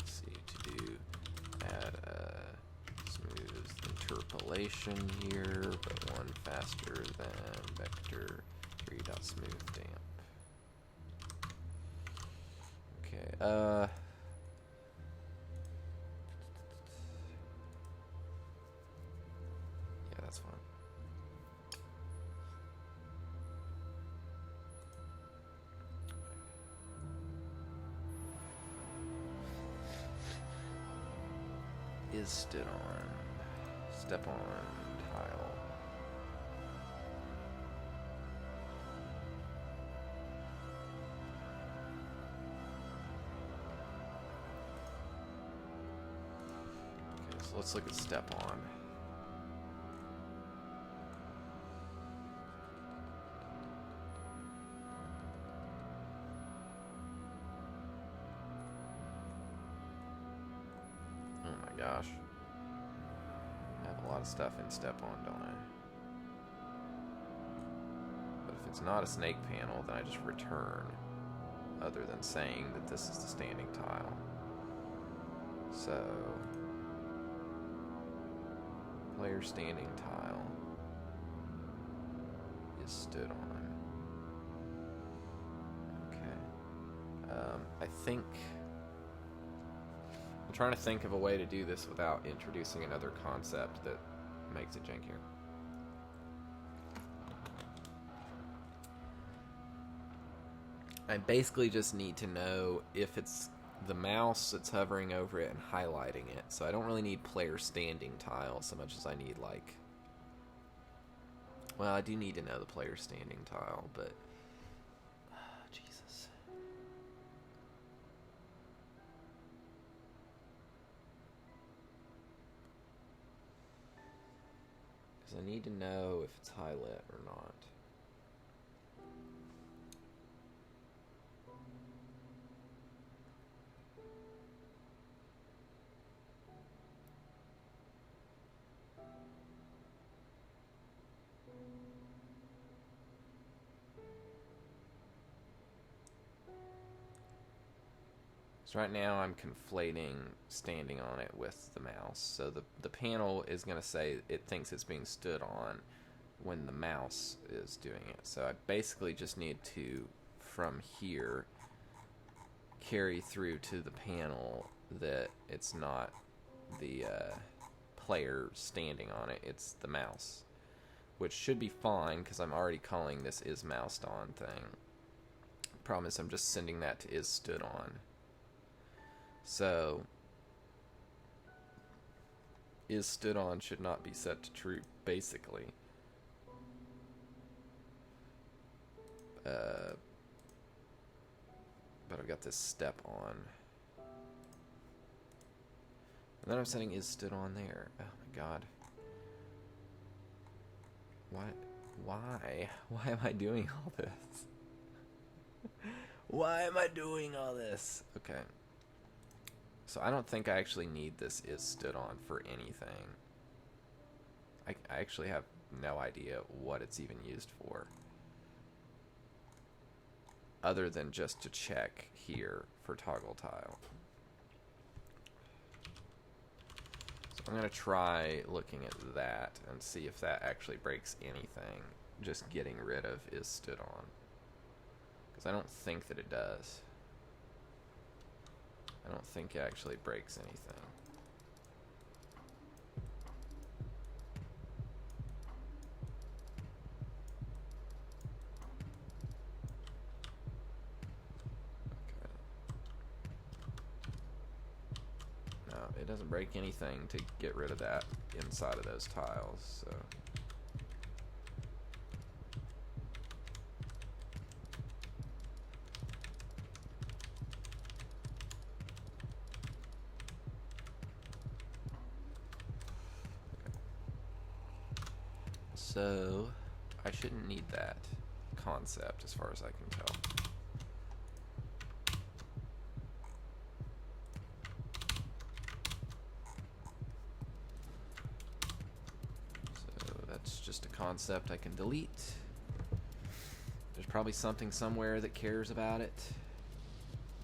see, to do add smooth interpolation here, but one faster than vector 3.smooth damp. Okay, yeah, that's fine. Is stood on, step on tile. let's look at step on. Oh my gosh. I have a lot of stuff in step on, don't I? But if it's not a snake panel, then I just return, other than saying that this is the standing tile. So, player standing tile is stood on. Okay. I think I'm trying to think of a way to do this without introducing another concept that makes it jankier. I basically just need to know if it's the mouse that's hovering over it and highlighting it. So I don't really need player standing tile so much as I need, like... Well, I do need to know the player standing tile, but... Jesus. Because I need to know if it's highlit or not. So right now I'm conflating standing on it with the mouse. So the panel is going to say it thinks it's being stood on when the mouse is doing it. So I basically just need to, from here, carry through to the panel that it's not the player standing on it, it's the mouse. Which should be fine because I'm already calling this is moused on thing. Problem is I'm just sending that to is stood on. So, is stood on should not be set to true, basically. But I've got this step on. And then I'm setting is stood on there. Oh my god. What? Why? Why am I doing all this? Why am I doing all this? Okay. So I don't think I actually need this is stood on for anything. I actually have no idea what it's even used for. Other than just to check here for toggle tile. So I'm going to try looking at that and see if that actually breaks anything. Just getting rid of is stood on. Because I don't think that it does. I don't think it actually breaks anything. Okay. No, it doesn't break anything to get rid of that inside of those tiles, so... So, I shouldn't need that concept as far as I can tell. So, that's just a concept I can delete. There's probably something somewhere that cares about it,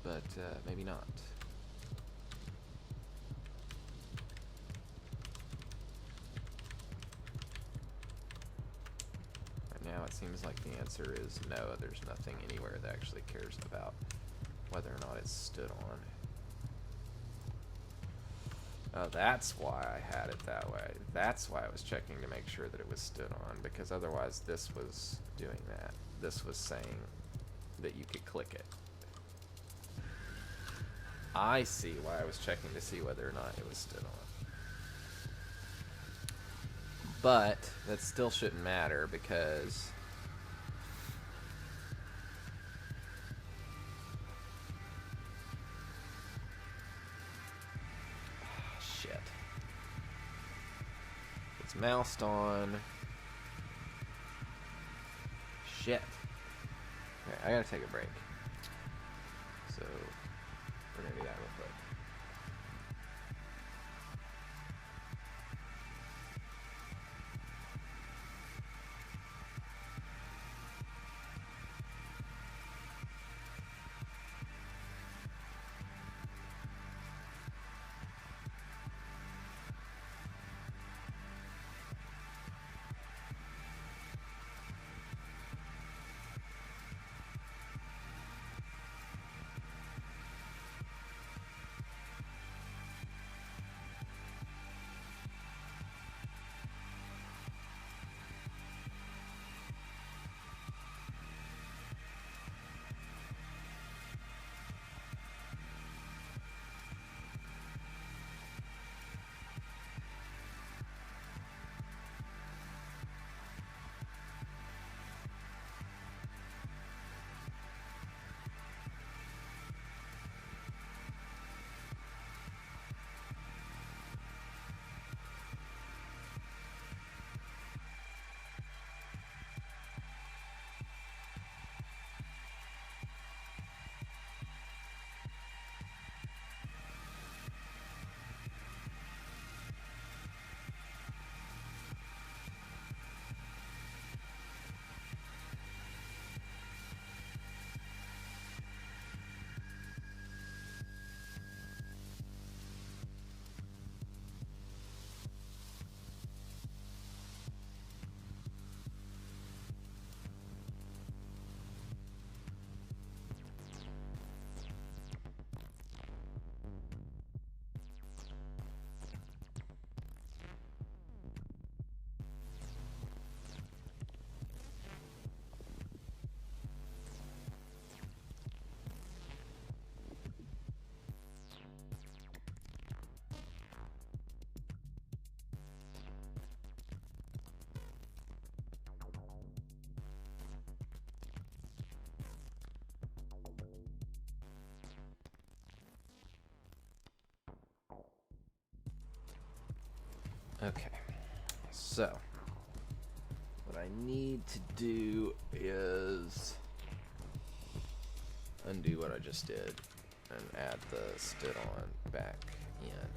but maybe not. Now it seems like the answer is no, there's nothing anywhere that actually cares about whether or not it's stood on. Oh, that's why I had it that way. That's why I was checking to make sure that it was stood on, because otherwise this was doing that. This was saying that you could click it. I see why I was checking to see whether or not it was stood on. But that still shouldn't matter because shit. moused on. Shit. Okay, I gotta take a break. So, we're gonna do that real quick. Okay, so what I need to do is undo what I just did and add the stood on back in.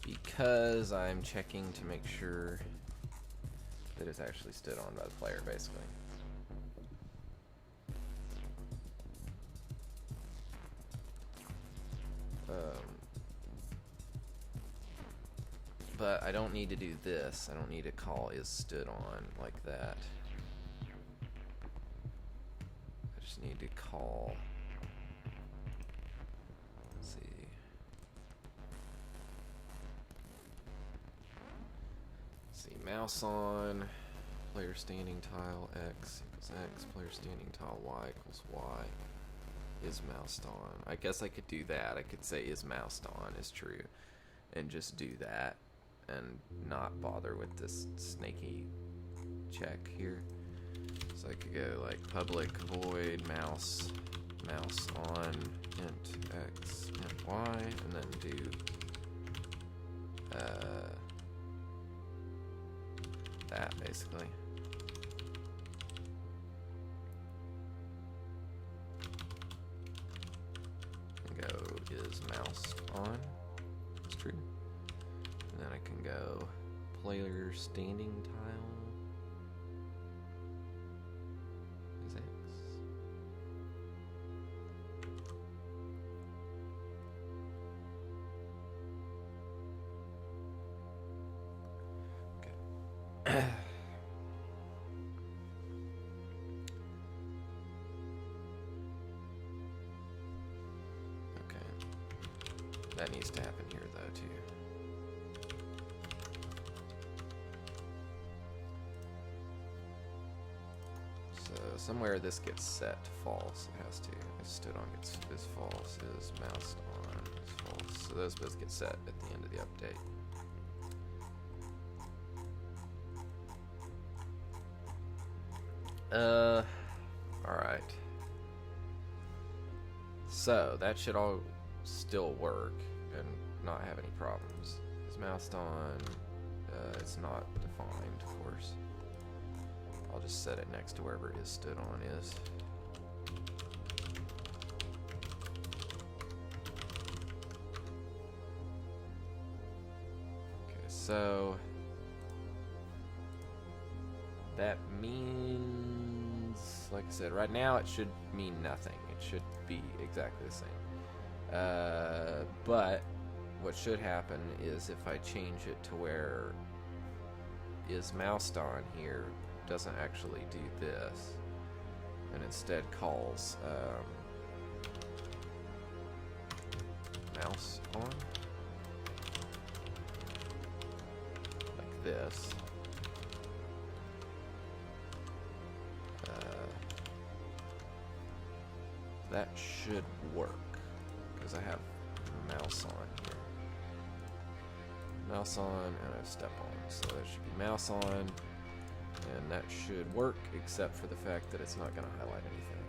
Because I'm checking to make sure that it's actually stood on by the player, basically. But I don't need to do this. I don't need to call is stood on like that. I just need to call. Let's see. Mouse on. Player standing tile X equals X. Player standing tile Y equals Y. Is moused on. I guess I could do that. I could say is moused on is true. And just do that. And not bother with this snaky check here. So I could go like public void mouse on int x int y, and then do that basically. And go is mouse on. That's true. And then I can go player standing tile is X. Okay. Okay. That needs to happen here though too. Somewhere this gets set to false. It has to. Is stood on gets is false. Is moused on is false. So those both get set at the end of the update. All right. So that should all still work and not have any problems. Is moused on? It's not defined, of course. I'll just set it next to wherever his stood on is. Okay, so that means, like I said, right now it should mean nothing. It should be exactly the same. But what should happen is if I change it to where is moused on here doesn't actually do this and instead calls mouse on like this. That should work because I have mouse on here. Mouse on and I have step on. So that should be mouse on, and that should work except for the fact that it's not going to highlight anything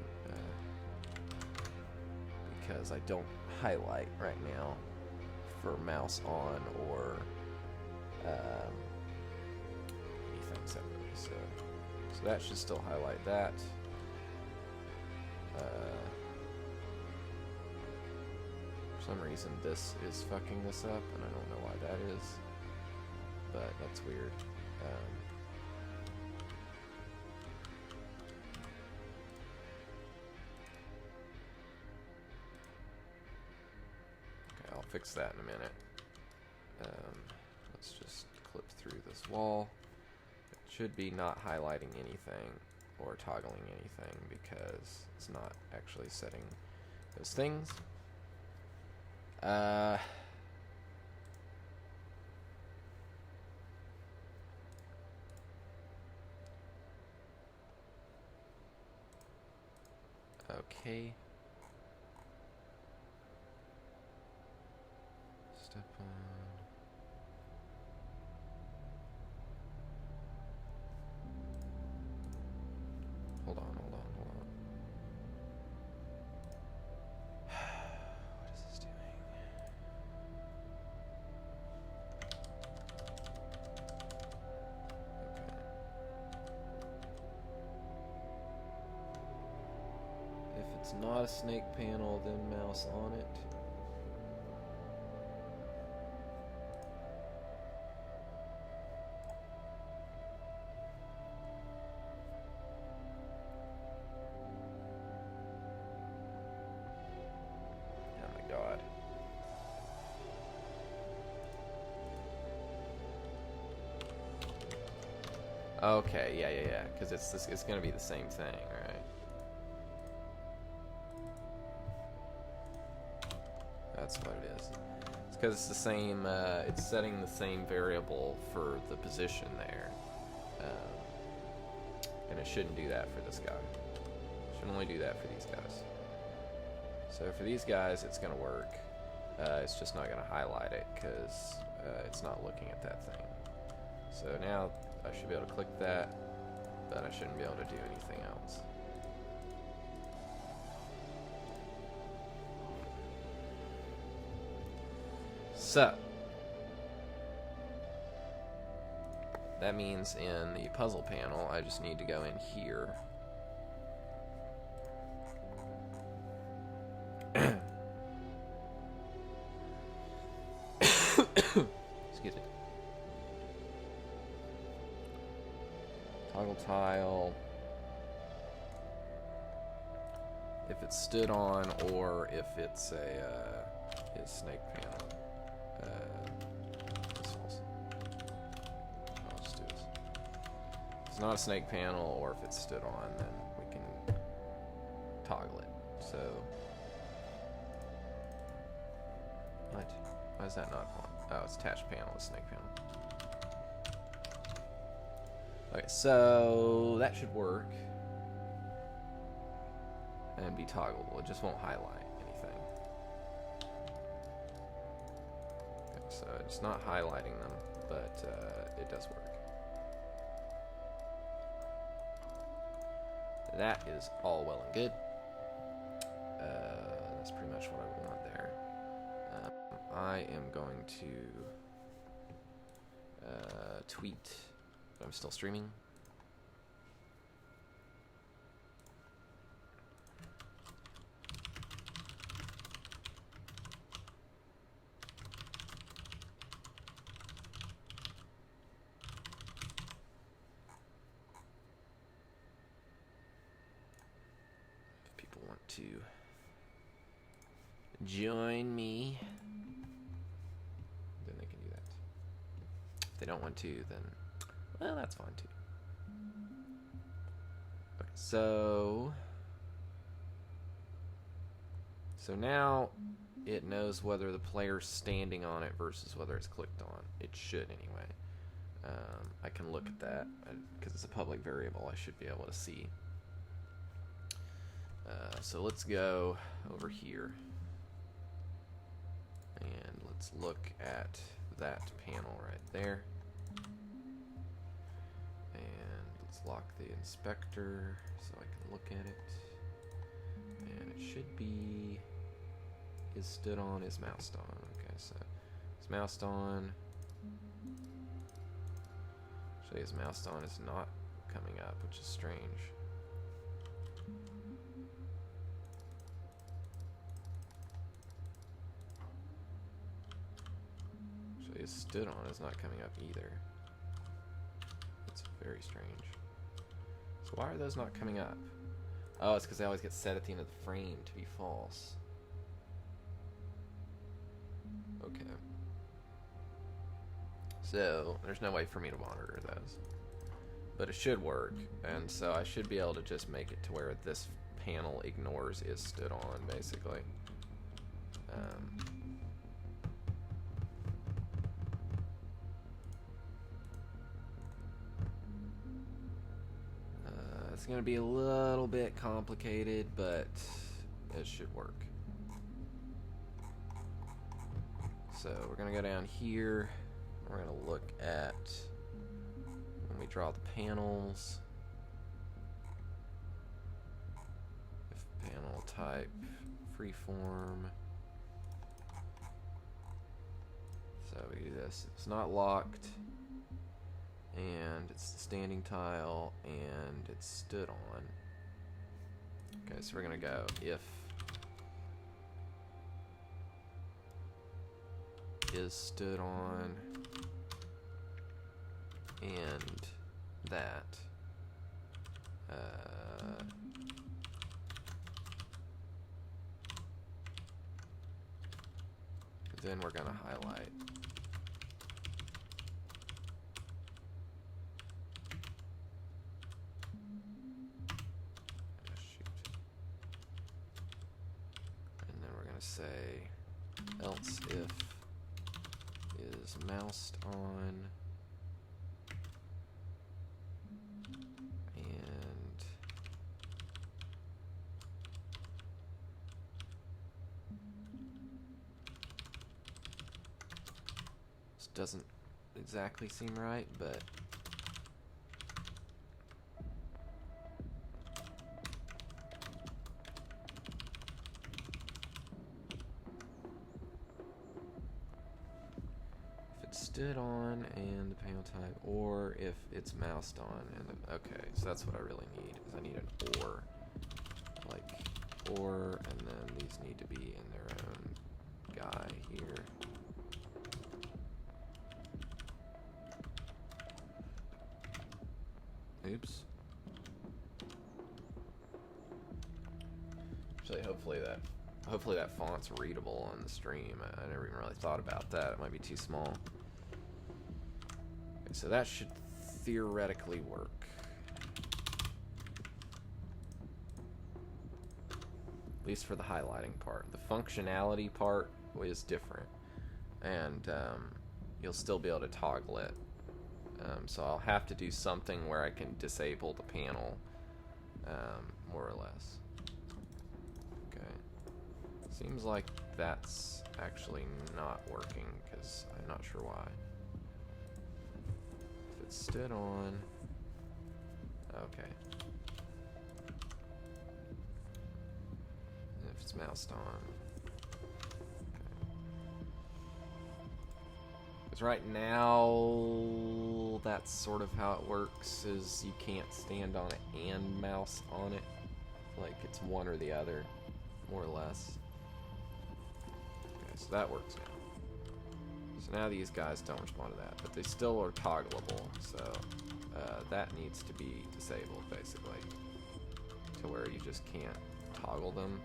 because I don't highlight right now for mouse on or anything separately. So that should still highlight that. For some reason this is fucking this up and I don't know why that is, but that's weird. Okay, I'll fix that in a minute. Let's just clip through this wall. It should be not highlighting anything or toggling anything because it's not actually setting those things. Okay. Step on. Hold on. What is this doing? Okay. If it's not a snake panel, then mouse on it. Okay, yeah, because it's gonna be the same thing, right? That's what it is. It's because it's the same. It's setting the same variable for the position there, and it shouldn't do that for this guy. It should only do that for these guys. So for these guys, it's gonna work. It's just not gonna highlight it because it's not looking at that thing. So now I should be able to click that, but I shouldn't be able to do anything else. So that means in the puzzle panel, I just need to go in here. Excuse me. Toggle tile. If it's stood on, or if it's a his snake panel. I'll just do this. If it's not a snake panel, or if it's stood on, then we can toggle it. So, what? Why is that not on? Oh, it's attached panel, it's snake panel. Okay, so that should work and be toggleable. It just won't highlight anything. Okay, so it's not highlighting them, but it does work. That is all well and good. That's I am going to tweet that I'm still streaming. If people want to join me, then they can do that. If they don't want to, then, well, that's fine too. Okay, so now it knows whether the player's standing on it versus whether it's clicked on. It should anyway. I can look at that because it's a public variable. I should be able to see. So let's go over here and let's look at that panel right there. And let's lock the inspector so I can look at it. And it should be is stood on, is moused on. Okay, so it's moused on. Actually, is moused on is not coming up, which is strange. Actually, is stood on is not coming up either. That's very strange. So why are those not coming up? Oh, it's because they always get set at the end of the frame to be false. Okay. So, there's no way for me to monitor those. But it should work, and so I should be able to just make it to where this panel ignores is stood on, basically. It's going to be a little bit complicated, but it should work. So we're going to go down here. We're going to look at when we draw the panels. If panel type freeform. So we do this. It's not locked. And it's the standing tile, and it's stood on. Okay, so we're gonna go if is stood on and that then we're gonna highlight. Say else if is moused on and this doesn't exactly seem right, but stood on and the panel type, or if it's moused on and the, okay, so that's what I really need, is I need an or, like or, and then these need to be in their own guy here. Oops. Actually, hopefully that font's readable on the stream. I never even really thought about that. It might be too small. Okay, so that should theoretically work. At least for the highlighting part. The functionality part is different. And you'll still be able to toggle it. So I'll have to do something where I can disable the panel, more or less. Okay. Seems like that's actually not working, because I'm not sure why. If it's stood on... Okay. If it's moused on... Okay. Because right now, that's sort of how it works, is you can't stand on it and mouse on it. Like, it's one or the other, more or less. Okay, so that works now. So now these guys don't respond to that, but they still are toggleable, so that needs to be disabled, basically, to where you just can't toggle them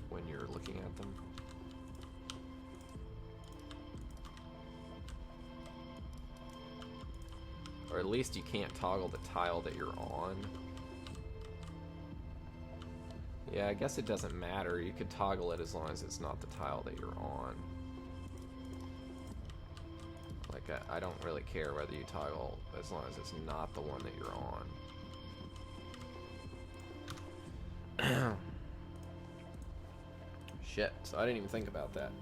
when you're looking at them. Or at least you can't toggle the tile that you're on. Yeah, I guess it doesn't matter. You could toggle it as long as it's not the tile that you're on. Like, I don't really care whether you toggle as long as it's not the one that you're on. Shit, so I didn't even think about that.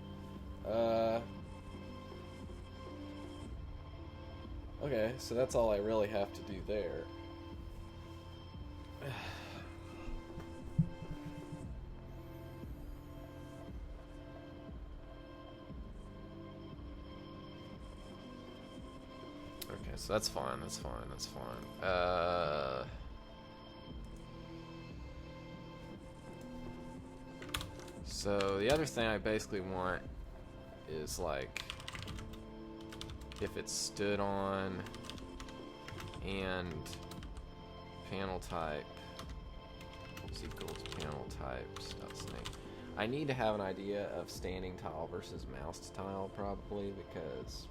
Okay, so that's all I really have to do there. Okay, so that's fine, that's fine, that's fine. So the other thing I basically want is, like, if it's stood on and panel type is equal to panel types dot snake. I need to have an idea of standing tile versus moused tile, probably, because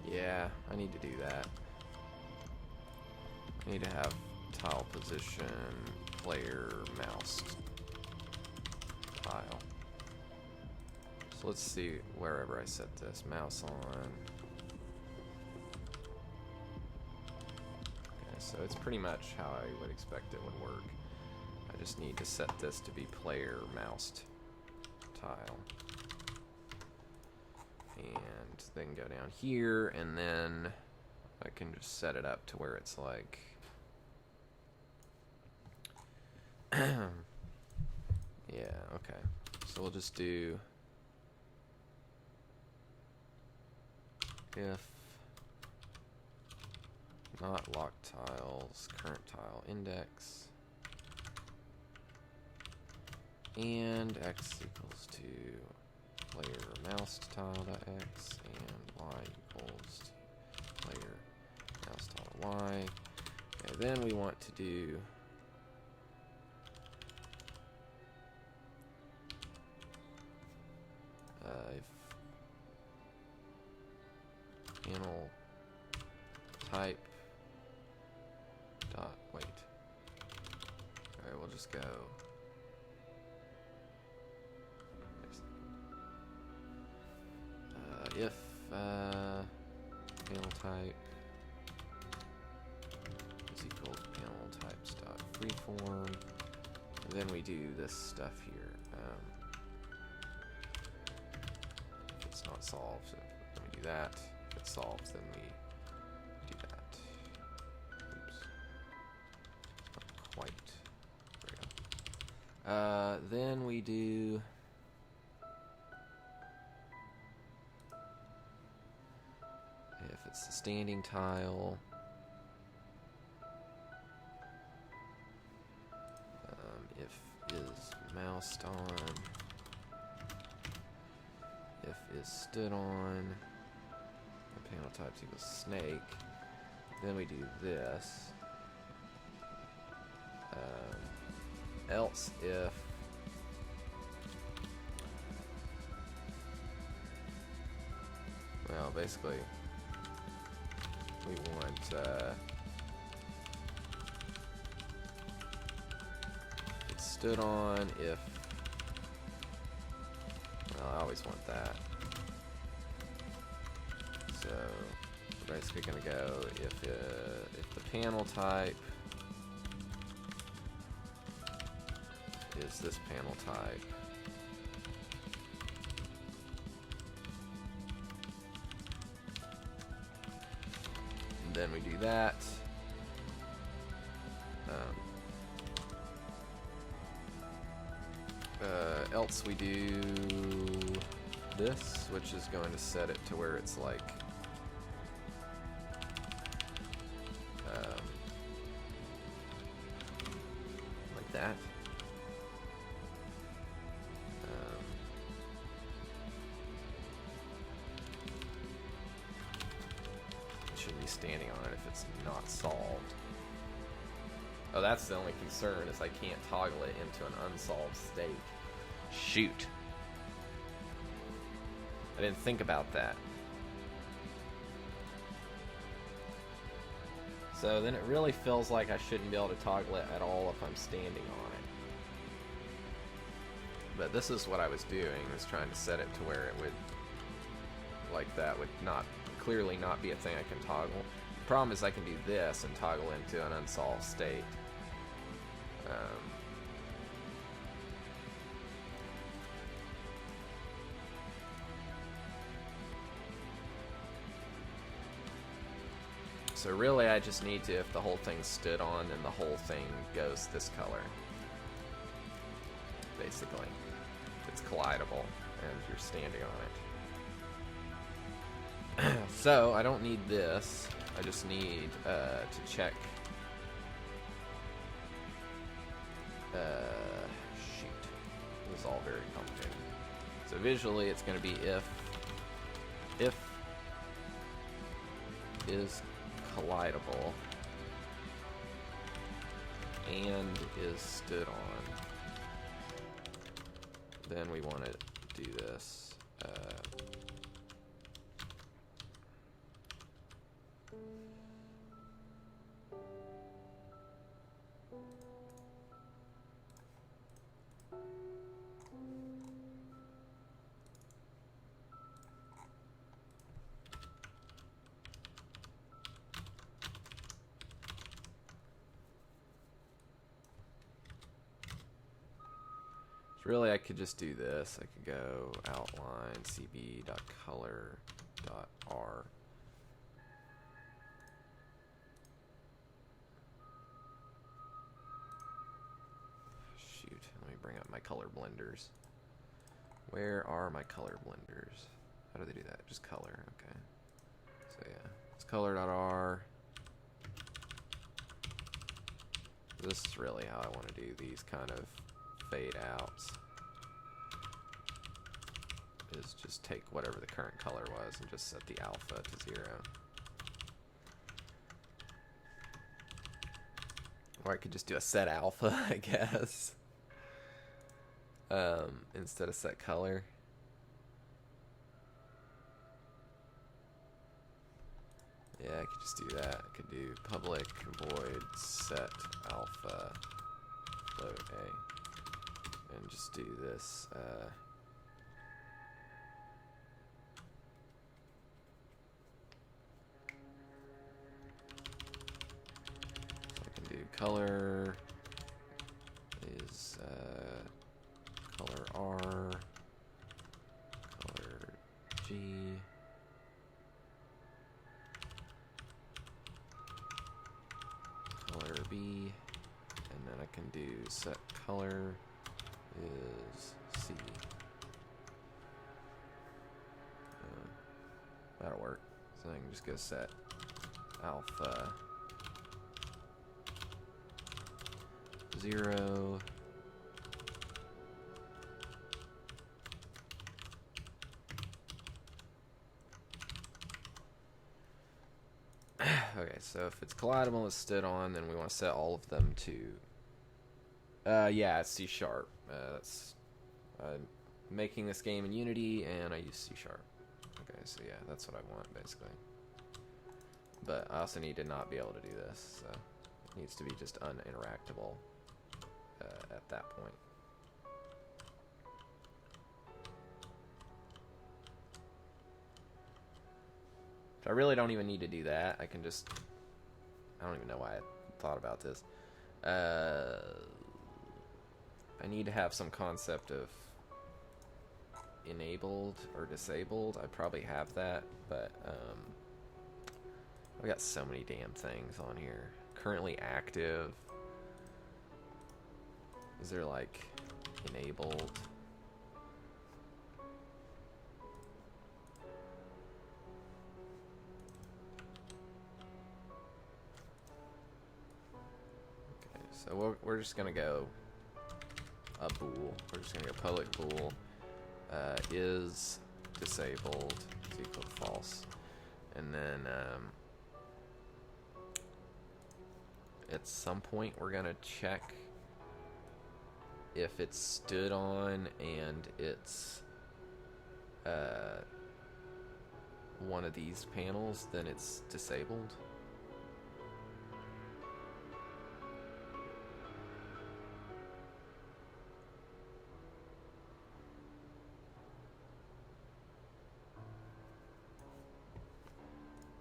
yeah, I need to do that. I need to have tile position, player, mouse, tile. So let's see wherever I set this. Mouse on. Okay, so it's pretty much how I would expect it would work. I just need to set this to be player, moused, tile. And then go down here, and then I can just set it up to where it's like yeah, okay. So we'll just do if not locked tiles, current tile index, and x equals to player mouse tile.x and y equals to player mouse tile y. And then we want to do if panel type dot wait. Alright, we'll just go if panel type is equal to panel types dot freeform, and then we do this stuff here. If it's not solved, then we do that. If it solves, then we do that. Oops. Not quite. There we go. Then we do if it's the standing tile, if is moused on, if is stood on, the panel types equals snake, then we do this, else if well, basically we want it's stood on if, well, I always want that. So we're basically going to go if the panel type is this panel type, Then we do that. Else we do this, which is going to set it to where it's like that. Shouldn't be standing on it if it's not solved. Oh, that's the only concern, is I can't toggle it into an unsolved state. Shoot. I didn't think about that. So then it really feels like I shouldn't be able to toggle it at all if I'm standing on it. But this is what I was doing, was trying to set it to where it would, like that, would not, clearly not be a thing I can toggle. The problem is I can do this and toggle into an unsolved state. So really I just need to, if the whole thing stood on, then the whole thing goes this color. Basically. It's collidable and you're standing on it. So I don't need this. I just need to check. Shoot. This is all very complicated. So visually it's going to be if is collidable and is stood on, then we want to do this. Really, I could just do this. I could go outline cb.color.r. Shoot, let me bring up my color blenders. Where are my color blenders? How do they do that? Just color, okay. So yeah, it's color.r. This is really how I want to do these kind of fade outs, is just take whatever the current color was and just set the alpha to 0. Or I could just do a set alpha, I guess, instead of set color. Yeah, I could just do that. I could do public void set alpha float a. And just do this. So I can do color is color R, color G, color B, and then I can do set color is C. That'll work. So I can just go set alpha 0. Okay, so if it's collidable and stood on, then we want to set all of them to yeah, it's C#. That's I'm making this game in Unity, and I use C#. Okay, so yeah, that's what I want, basically. But I also need to not be able to do this, so it needs to be just uninteractable at that point. So I really don't even need to do that. I can just... I don't even know why I thought about this. I need to have some concept of enabled or disabled. I probably have that, but I got so many damn things on here. Currently active. Is there like enabled? Okay, so we're just gonna go a bool. We're just gonna go public bool is disabled is equal to false, and then at some point we're gonna check if it's stood on and it's one of these panels, then it's disabled.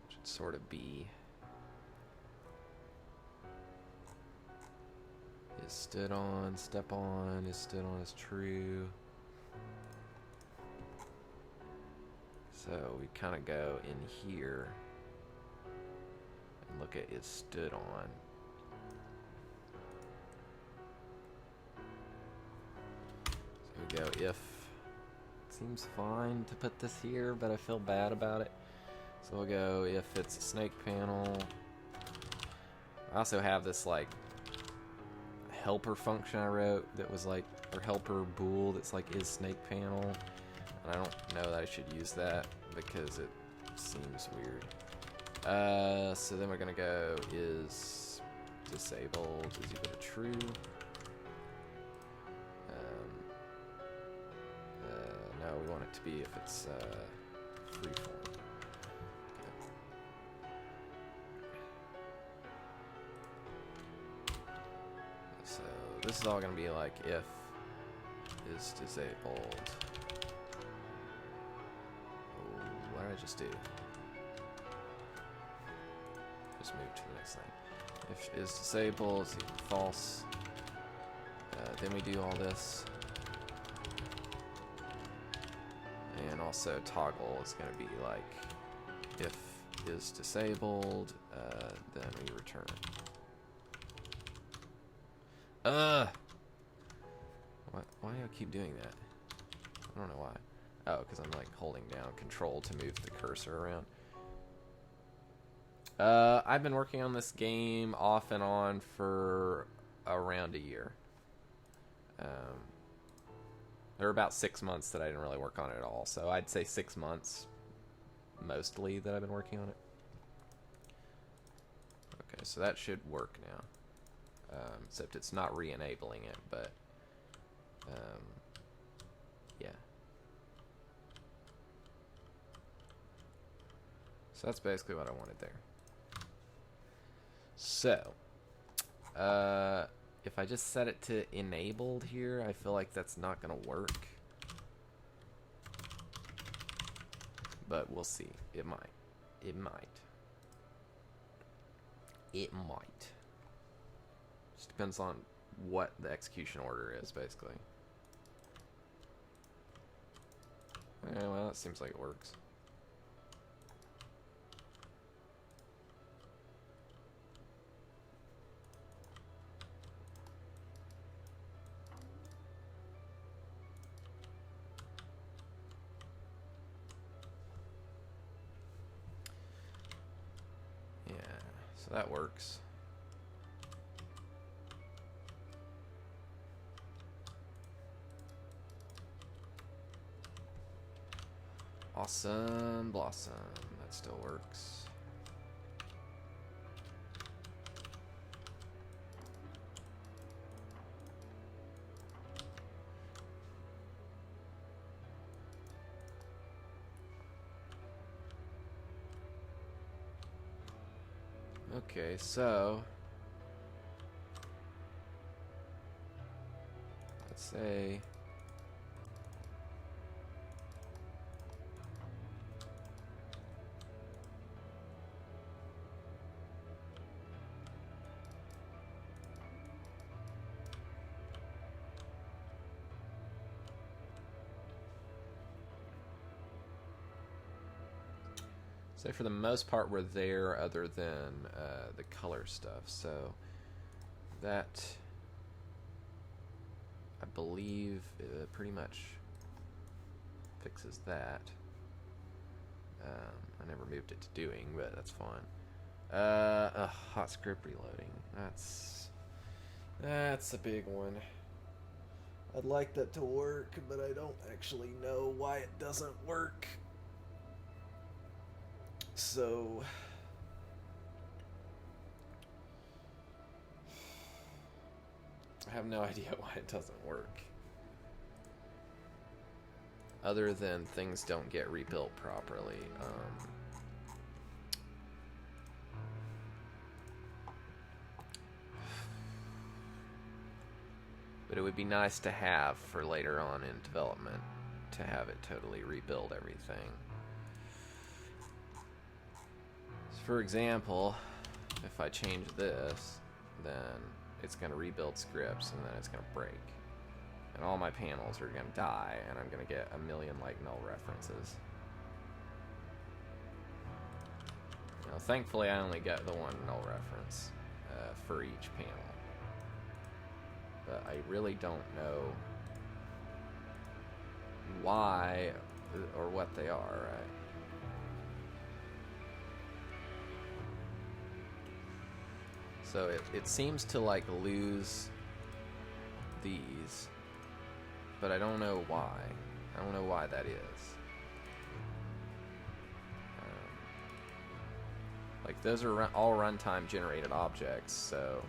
Should sort of be is stood on, step on, is stood on is true. So we kind of go in here and look at is stood on. So we go if, it seems fine to put this here, but I feel bad about it. So we'll go if it's a snake panel. I also have this like helper function I wrote that was like, or helper bool that's like is snake panel, and I don't know that I should use that because it seems weird. So then we're gonna go is disabled is equal to true. No, we want it to be if it's freeform. So this is all going to be like if is disabled. Oh, what did I just do? Just move to the next line. If is disabled is equal to false. Then we do all this. And also toggle is going to be like if is disabled, then we return. Why do I keep doing that? I don't know why. Oh, because I'm like holding down control to move the cursor around. I've been working on this game off and on for around a year. There were about 6 months that I didn't really work on it at all, so I'd say 6 months mostly that I've been working on it. Okay, so that should work now. Except it's not re-enabling it, but yeah. So that's basically what I wanted there. So, if I just set it to enabled here, I feel like that's not going to work. But we'll see. It might. It might. It might. Just depends on what the execution order is, basically. Yeah, well, that seems like it works. Yeah, so that works. Awesome Blossom. That still works. Okay, so let's say So for the most part, we're there other than the color stuff. So that, I believe, pretty much fixes that. I never moved it to doing, but that's fine. Hot script reloading. That's a big one. I'd like that to work, but I don't actually know why it doesn't work. So I have no idea why it doesn't work. Other than things don't get rebuilt properly. But it would be nice to have for later on in development to have it totally rebuild everything. So for example, if I change this, then it's going to rebuild scripts and then it's going to break. And all my panels are going to die, and I'm going to get a million like null references. Now, thankfully, I only get the one null reference for each panel. But I really don't know why or what they are, right? So it seems to like lose these, but I don't know why. I don't know why that is. Like those are all runtime generated objects, so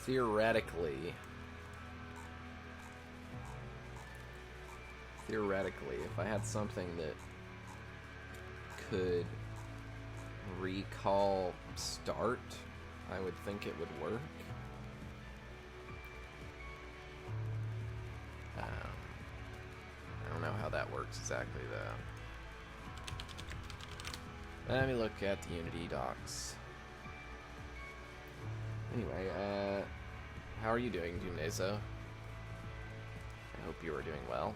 theoretically, if I had something that could recall start, I would think it would work. I don't know how that works exactly, though. Let me look at the Unity docs. Anyway, how are you doing, Dunezo? I hope you are doing well.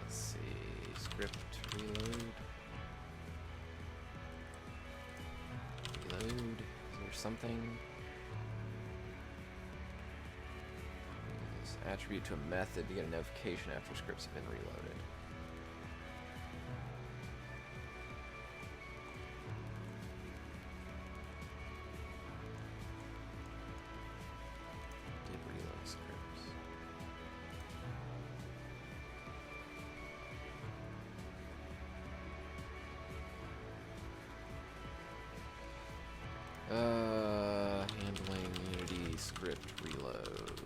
Let's see, script reload. Reload, is there something? Use attribute to a method to get a notification after scripts have been reloaded. Handling Unity script reload.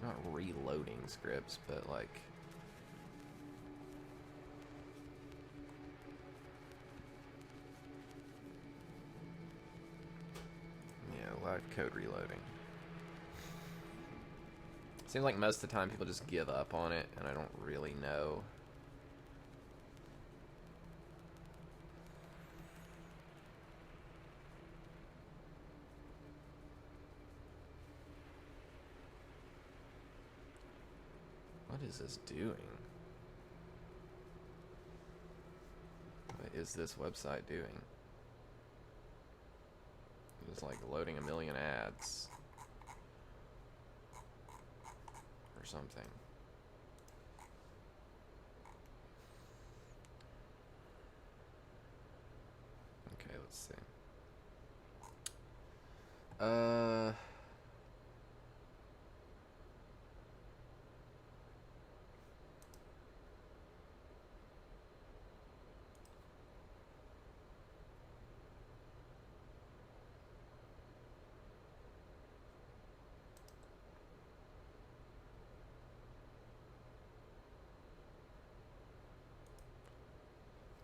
Not reloading scripts, but like live code reloading. Seems like most of the time people just give up on it, and I don't really know. What is this doing? What is this website doing? It's like loading a million ads or something. Okay, let's see.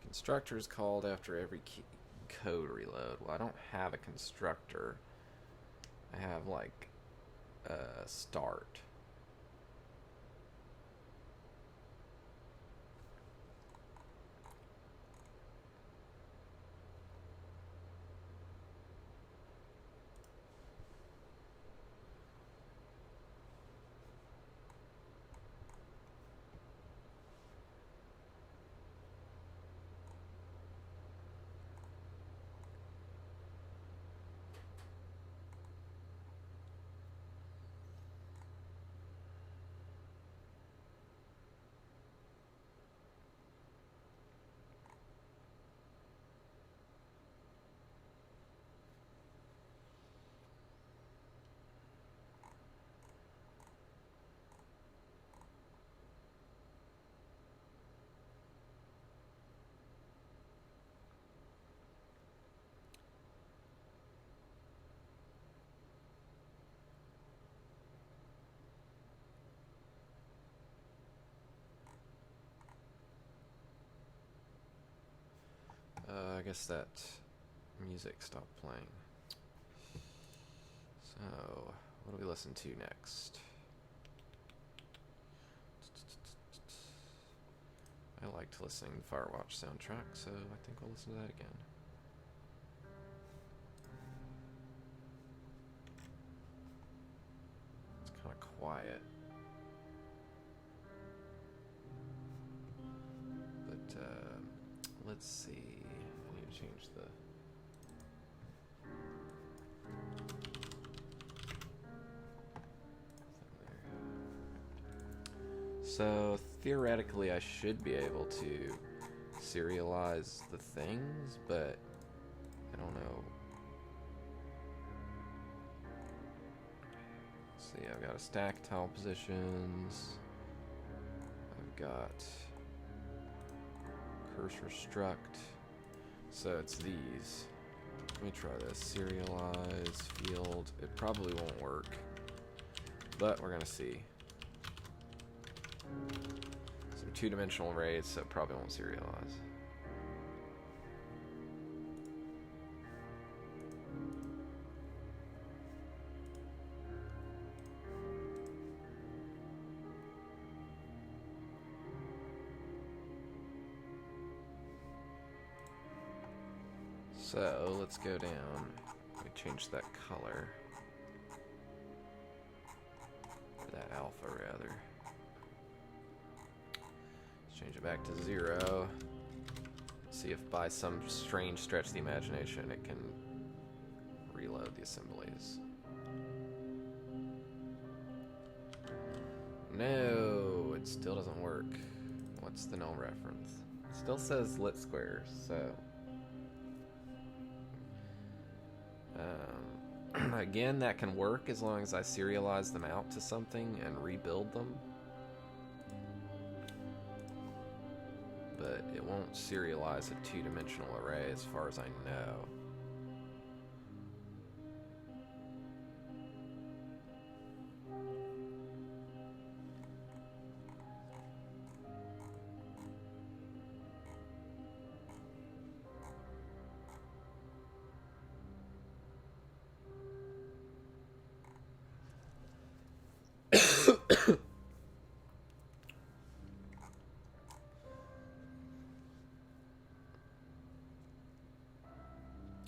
Constructor is called after every code reload. Well, I don't have a constructor. I have like start. I guess that music stopped playing. So, what do we listen to next? I liked listening to the Firewatch soundtrack, so I think we'll listen to that again. It's kind of quiet. But, let's see. I need to change the... So, theoretically, I should be able to serialize the things, but I don't know. Let's see, I've got a stack tile positions. I've got cursor struct. So it's these. Let me try this. Serialize field. It probably won't work, but we're gonna see. Some two-dimensional arrays, so it probably won't serialize. So let's go down. Let me change that color. Or that alpha, rather. Let's change it back to 0. See if by some strange stretch of the imagination it can reload the assemblies. No, it still doesn't work. What's the null reference? It still says lit squares, so... again, that can work as long as I serialize them out to something and rebuild them. But it won't serialize a two-dimensional array as far as I know.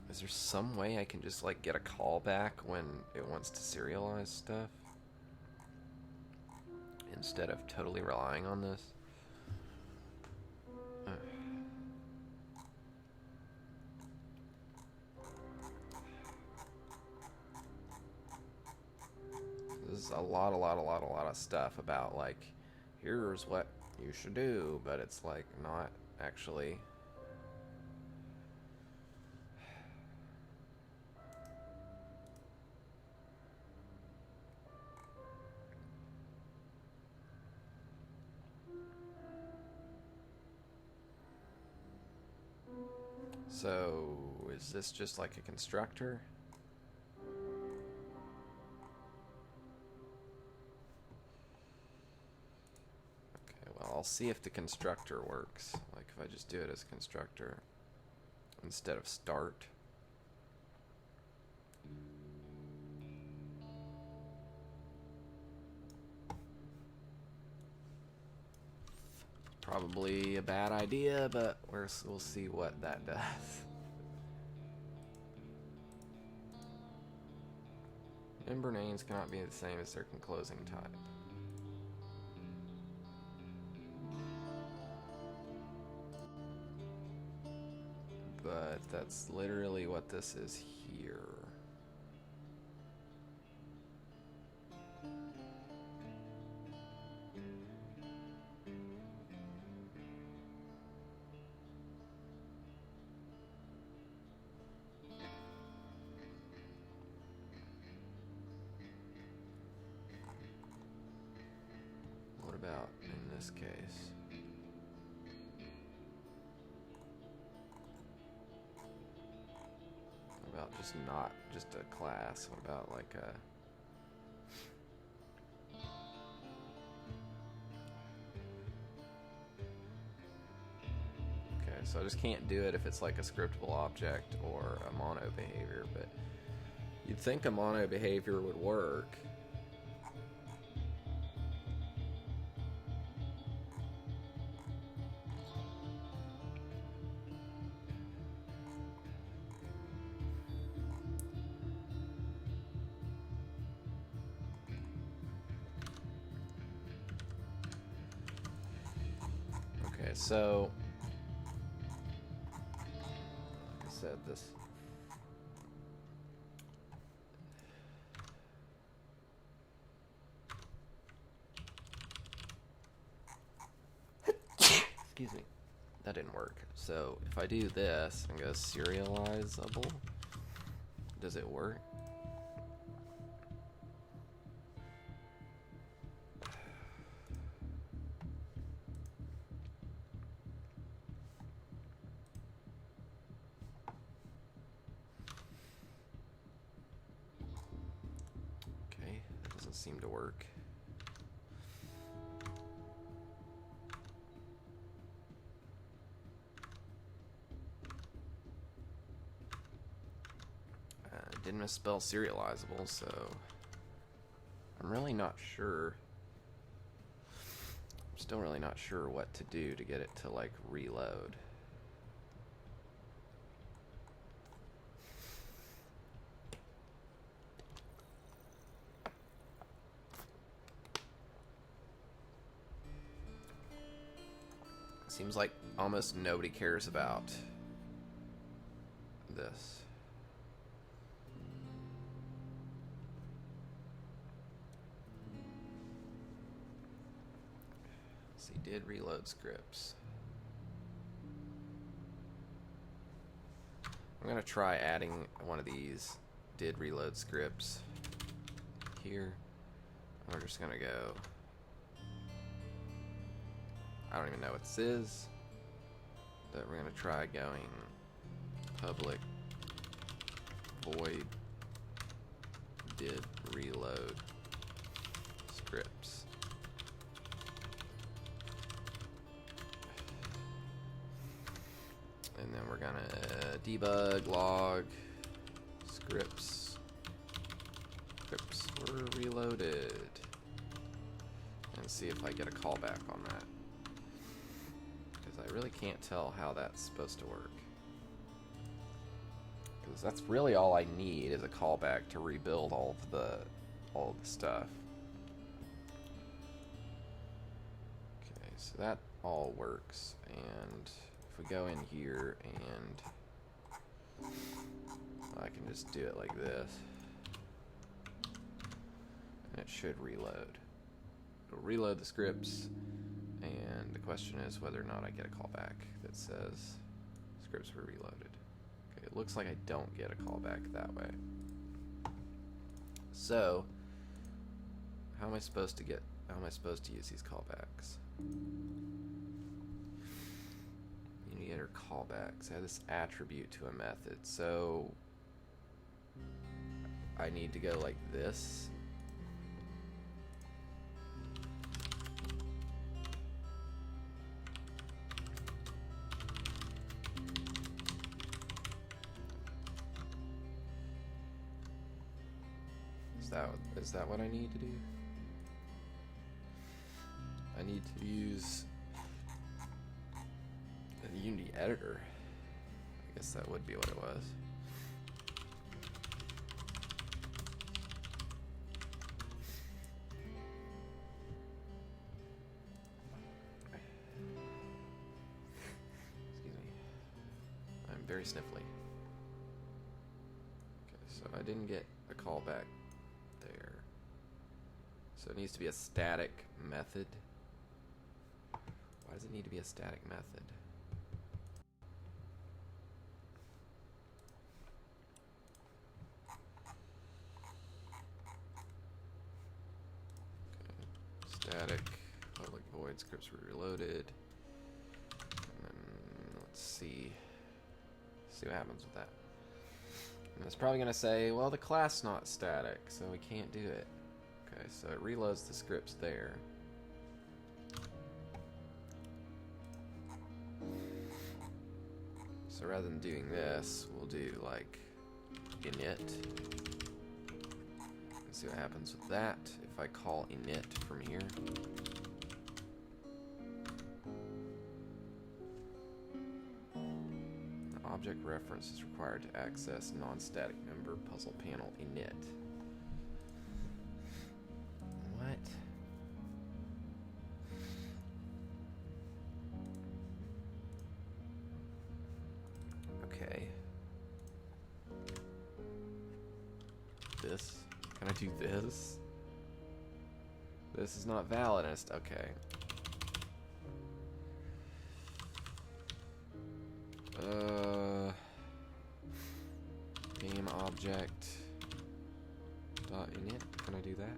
Is there some way I can just, like, get a callback when it wants to serialize stuff? Instead of totally relying on this? This is a lot of stuff about, like, here's what you should do, but it's, like, not actually... So, is this just like a constructor? Okay, well, I'll see if the constructor works. Like, if I just do it as constructor instead of start. Probably a bad idea, but we'll see what that does. Member names cannot be the same as their closing type. But that's literally what this is here. What about in this case? What about just not just a class? What about like a... Okay, so I just can't do it if it's like a scriptable object or a mono behavior, but you'd think a mono behavior would work. Okay, so like I said, this excuse me, that didn't work. So if I do this and go serializable, does it work? Okay, that doesn't seem to work. Didn't misspell serializable, so I'm really not sure. I'm still really not sure what to do to get it to like reload. Seems like almost nobody cares about this. Let's see, did reload scripts. I'm gonna try adding one of these did reload scripts here. We're just gonna go, I don't even know what this is, but we're gonna try going public void did reload scripts. And then we're gonna debug log scripts were reloaded and see if I get a callback on that, because I really can't tell how that's supposed to work, because that's really all I need is a callback to rebuild all of the stuff. Okay, so that all works, and if we go in here and I can just do it like this, and it should reload. It'll reload the scripts, and the question is whether or not I get a callback that says scripts were reloaded. Okay, it looks like I don't get a callback that way. So, how am I supposed to use these callbacks? Or callbacks. I have this attribute to a method, so I need to go like this. Is that what I need to do? I need to use the Unity editor. I guess that would be what it was. Excuse me. I'm very sniffly. Okay, so I didn't get a callback there. So it needs to be a static method. Why does it need to be a static method? Static public void scripts were reloaded, and then let's see what happens with that. And it's probably going to say, well, the class not static, so we can't do it. Okay, so it reloads the scripts there. So rather than doing this, we'll do like init. Let's see what happens with that if I call init from here. The object reference is required to access non-static member puzzle panel init. What? Okay. This? Can I do this? This is not valid. Okay. Game object dot init. Can I do that?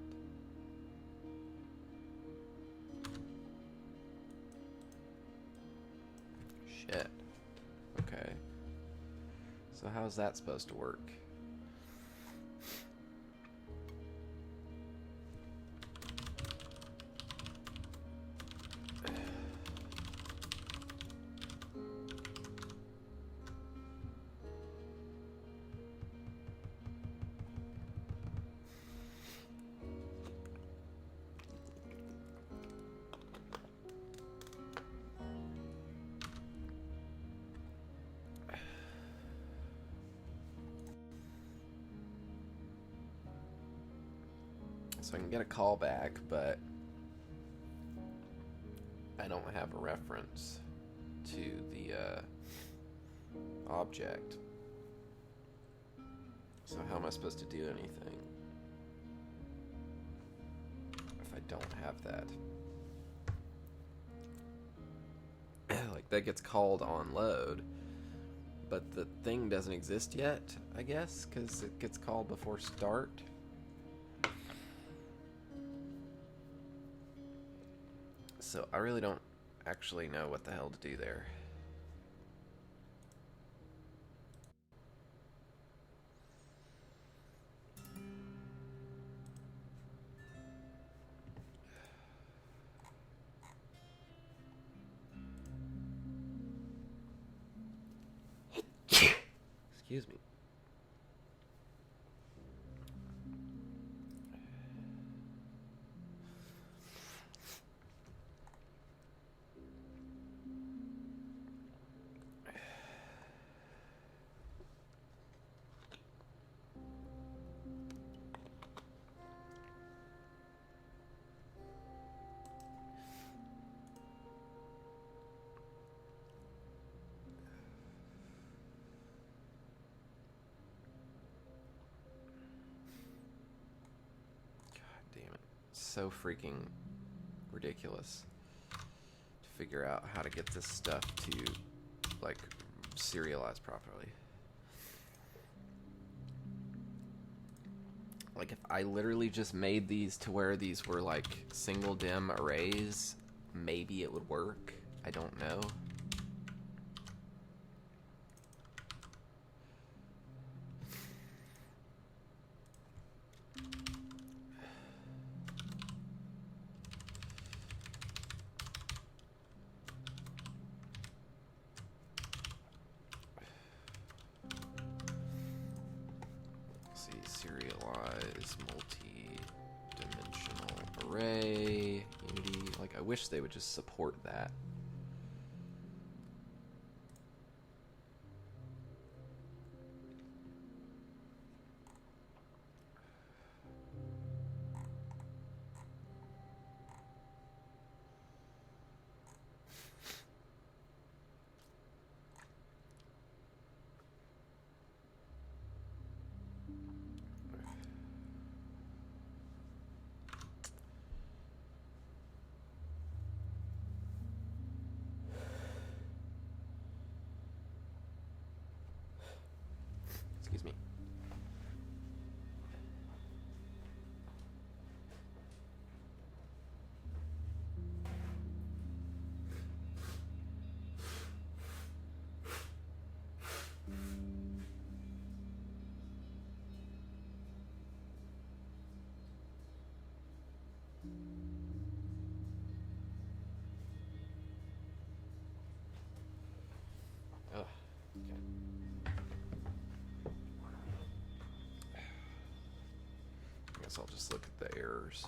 Shit. Okay. So how's that supposed to work? So I can get a callback, but I don't have a reference to the object. So how am I supposed to do anything if I don't have that? Like, that gets called on load, but the thing doesn't exist yet, I guess, because it gets called before start. So I really don't actually know what the hell to do there. Excuse me. So freaking ridiculous to figure out how to get this stuff to like serialize properly. Like, if I literally just made these to where these were like single dim arrays, maybe it would work. I don't know. Serialize multi-dimensional array, Unity. Like, I wish they would just support that. guess I'll just look at the errors.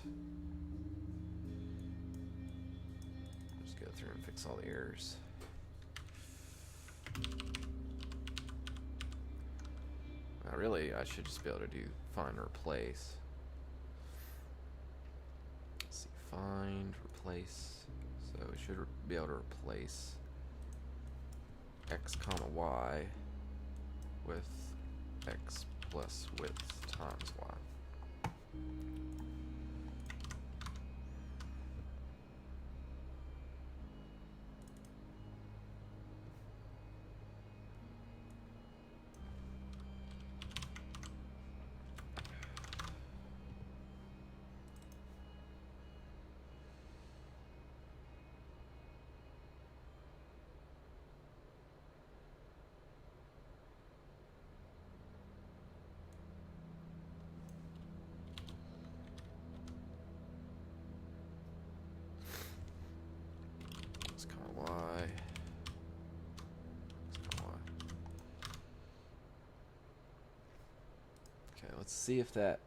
Just go through and fix all the errors. Really, I should just be able to do find and replace. Let's see, find, replace. So we should be able to replace x comma y with x plus width times y. Let's see if that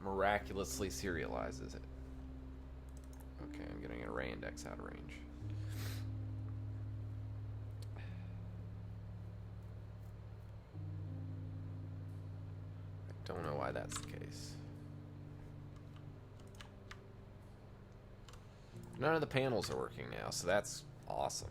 miraculously serializes it. Okay, I'm getting an array index out of range. I don't know why that's the case. None of the panels are working now, so that's awesome.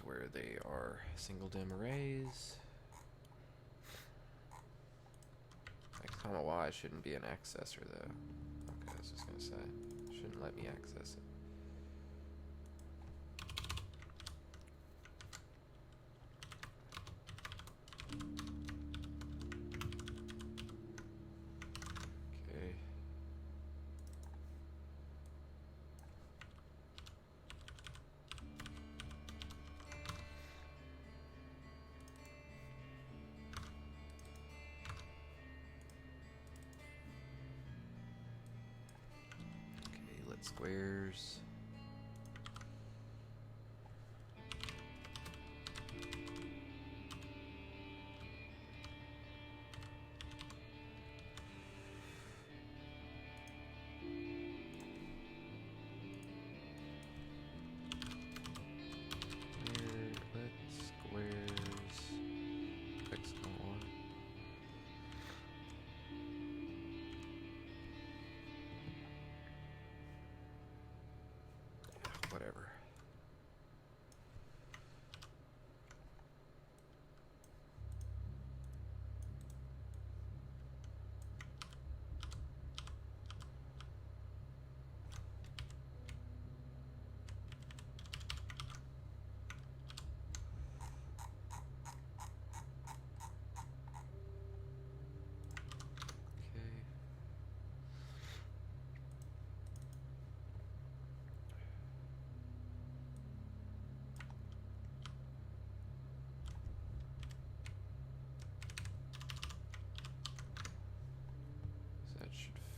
Where they are single dim arrays. X comma y shouldn't be an accessor though. Okay, I was just gonna say, shouldn't let me access it. Okay. Squares. Whatever.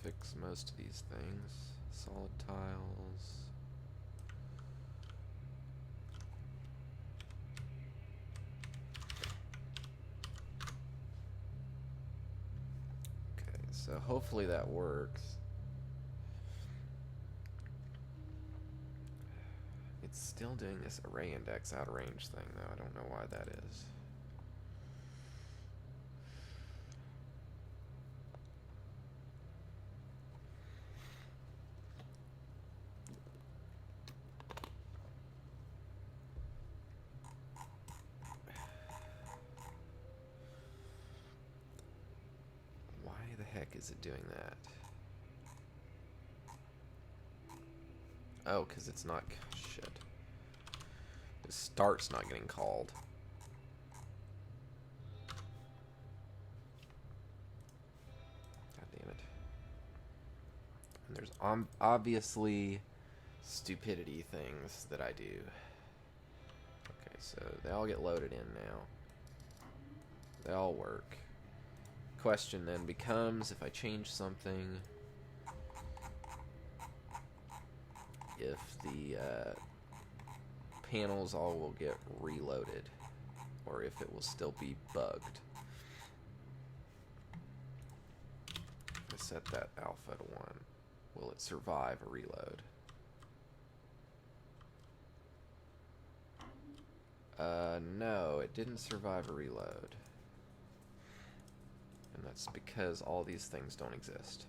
Fix most of these things. Solid tiles. Okay, so hopefully that works. It's still doing this array index out of range thing though. I don't know why that is. Is it doing that? Oh, because it's not... Shit. The start's not getting called. there's obviously stupidity things that I do. Okay, so they all get loaded in now. They all work. Question then becomes, if I change something, if the panels all will get reloaded, or if it will still be bugged. I set that alpha to 1. Will it survive a reload? No, it didn't survive a reload. And that's because all these things don't exist.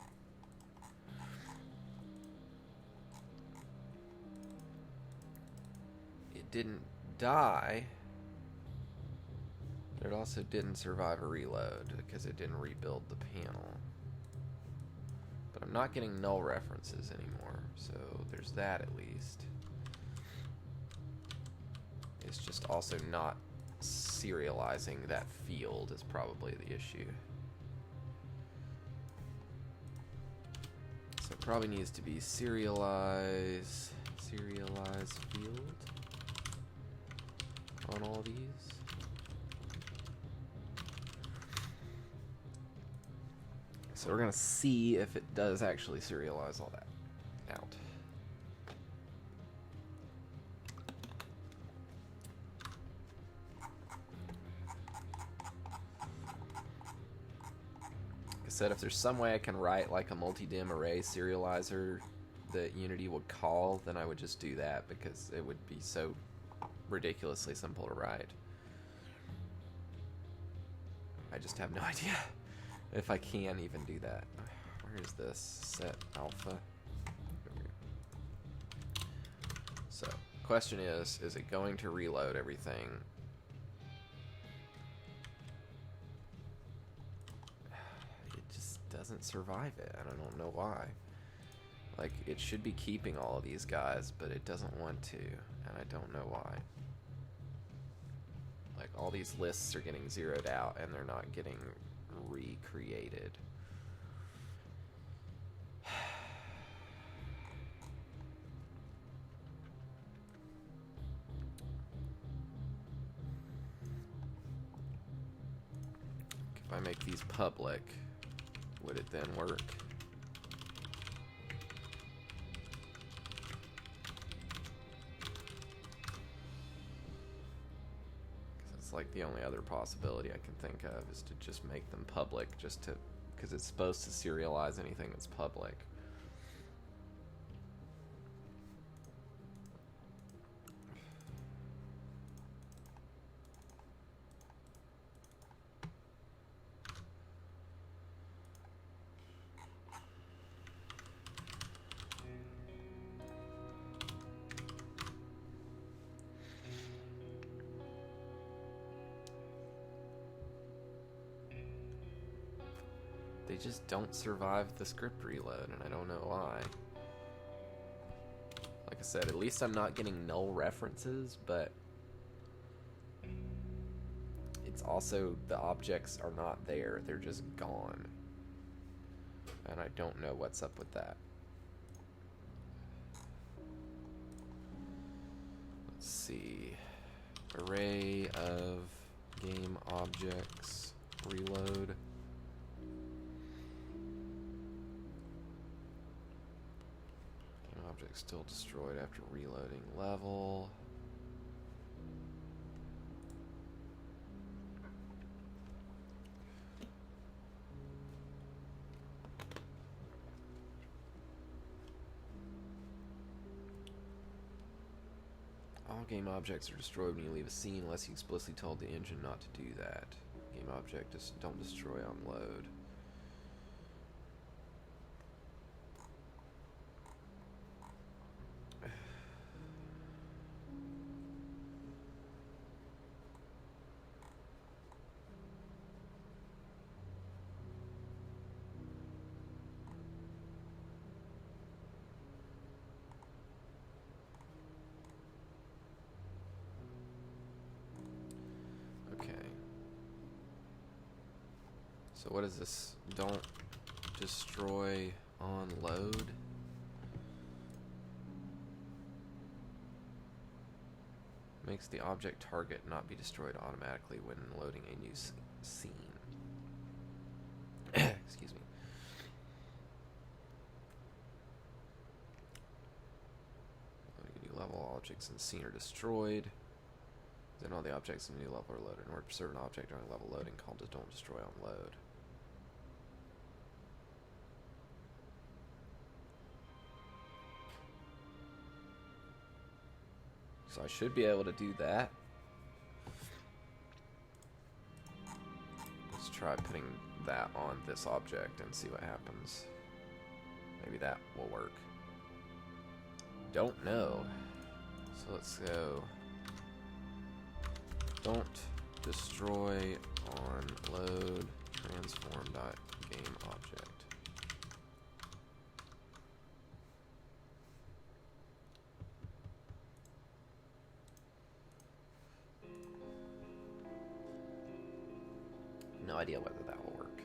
It didn't die, but it also didn't survive a reload because it didn't rebuild the panel. But I'm not getting null references anymore, so there's that at least. It's just also not serializing that field is probably the issue. So it probably needs to be serialize field on all these. So we're gonna see if it does actually serialize all that out. Like I said, if there's some way I can write like a multi-dim array serializer that Unity would call, then I would just do that because it would be so ridiculously simple to write. I just have no idea if I can even do that. Where is this? Set alpha. So, question is it going to reload everything? It just doesn't survive it, and I don't know why. Like, it should be keeping all of these guys, but it doesn't want to, and I don't know why. Like, all these lists are getting zeroed out, and they're not getting recreated. If I make these public, would it then work? It's like the only other possibility I can think of is to just make them public, just to, because it's supposed to serialize anything that's public. They just don't survive the script reload, and I don't know why. Like I said, at least I'm not getting null references, but it's also, the objects are not there, they're just gone. And I don't know what's up with that. Let's see. Array of game objects, reload. Object still destroyed after reloading level. All game objects are destroyed when you leave a scene unless you explicitly told the engine not to do that. Game object just don't destroy on load. So what is this? Don't destroy on load? Makes the object target not be destroyed automatically when loading a new scene. Excuse me. Loading a new level, objects in the scene are destroyed. Then all the objects in the new level are loaded. In order to preserve an object during level loading, call to don't destroy on load. So I should be able to do that. Let's try putting that on this object and see what happens. Maybe that will work. Don't know. So let's go. Don't destroy on load transform.gameObject. No idea whether that will work.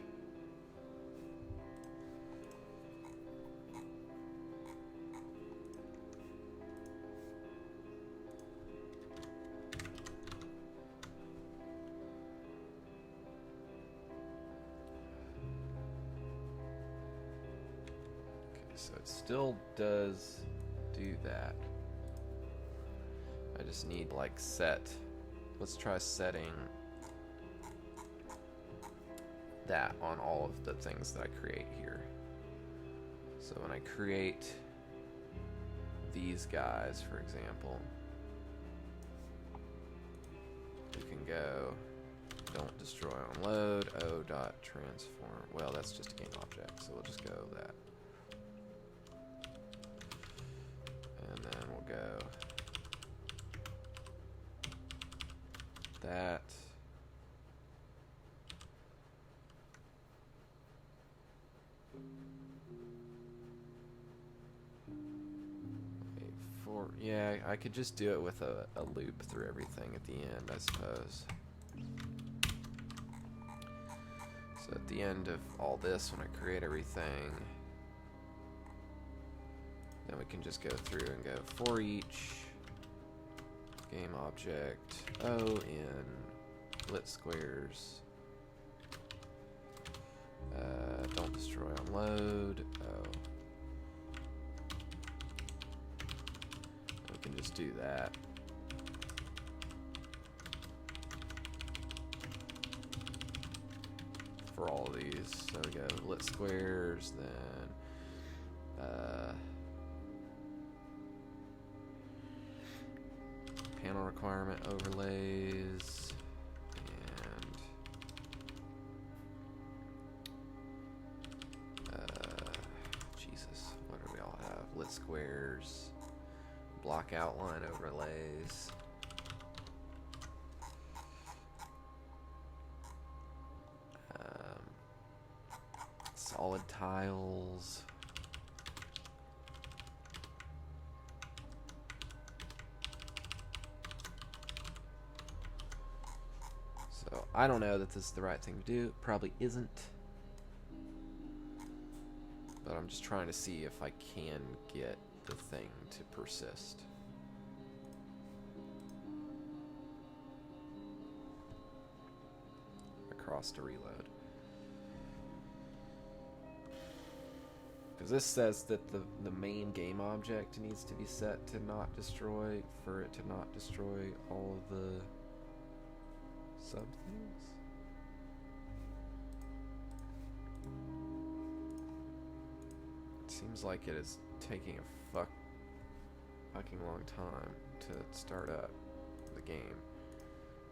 Okay, so it still does do that. I just need like set. Let's try setting that on all of the things that I create here. So when I create these guys, for example, we can go don't destroy on load o.transform. Well, that's just a game object, so we'll just go that. And then we'll go that. Yeah, I could just do it with a loop through everything at the end, I suppose. So at the end of all this, when I create everything, then we can just go through and go for each game object O in lit squares. Don't destroy on load. O. We can just do that. For all of these. So we go lit squares, then panel requirement overlays, and Jesus, what do we all have? Lit squares, block outline overlays. Solid tiles. So I don't know that this is the right thing to do. It probably isn't. But I'm just trying to see if I can get the thing to persist. Across to reload. Because this says that the main game object needs to be set to not destroy, for it to not destroy all of the sub things. It seems like it is taking a fucking long time to start up the game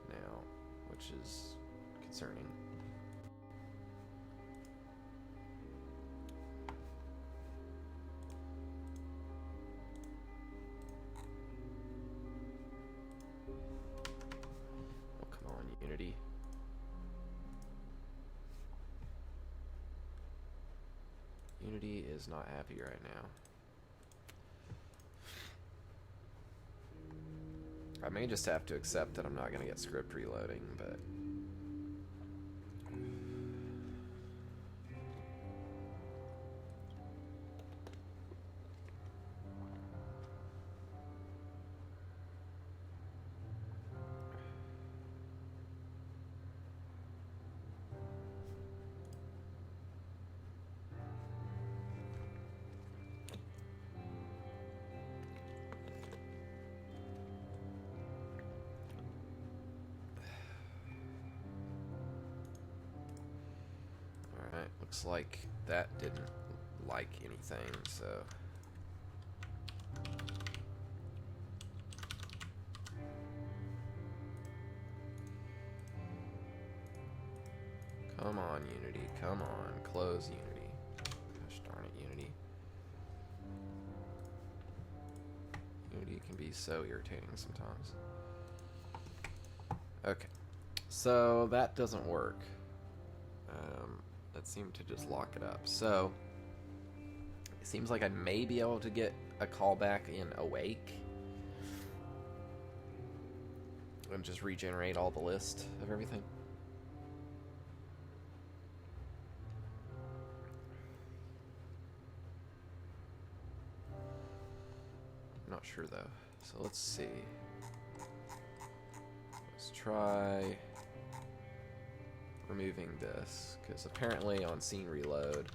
now, which is concerning. Unity. Unity is not happy right now. I may just have to accept that I'm not going to get script reloading, but Alright, looks like that didn't like anything, so... Come on, Unity. Come on. Close Unity. Gosh darn it, Unity. Unity can be so irritating sometimes. Okay. So, that doesn't work. That seemed to just lock it up. So, it seems like I may be able to get a callback in Awake. And just regenerate all the list of everything. I'm not sure though. So let's see. Let's try removing this, because apparently on scene reload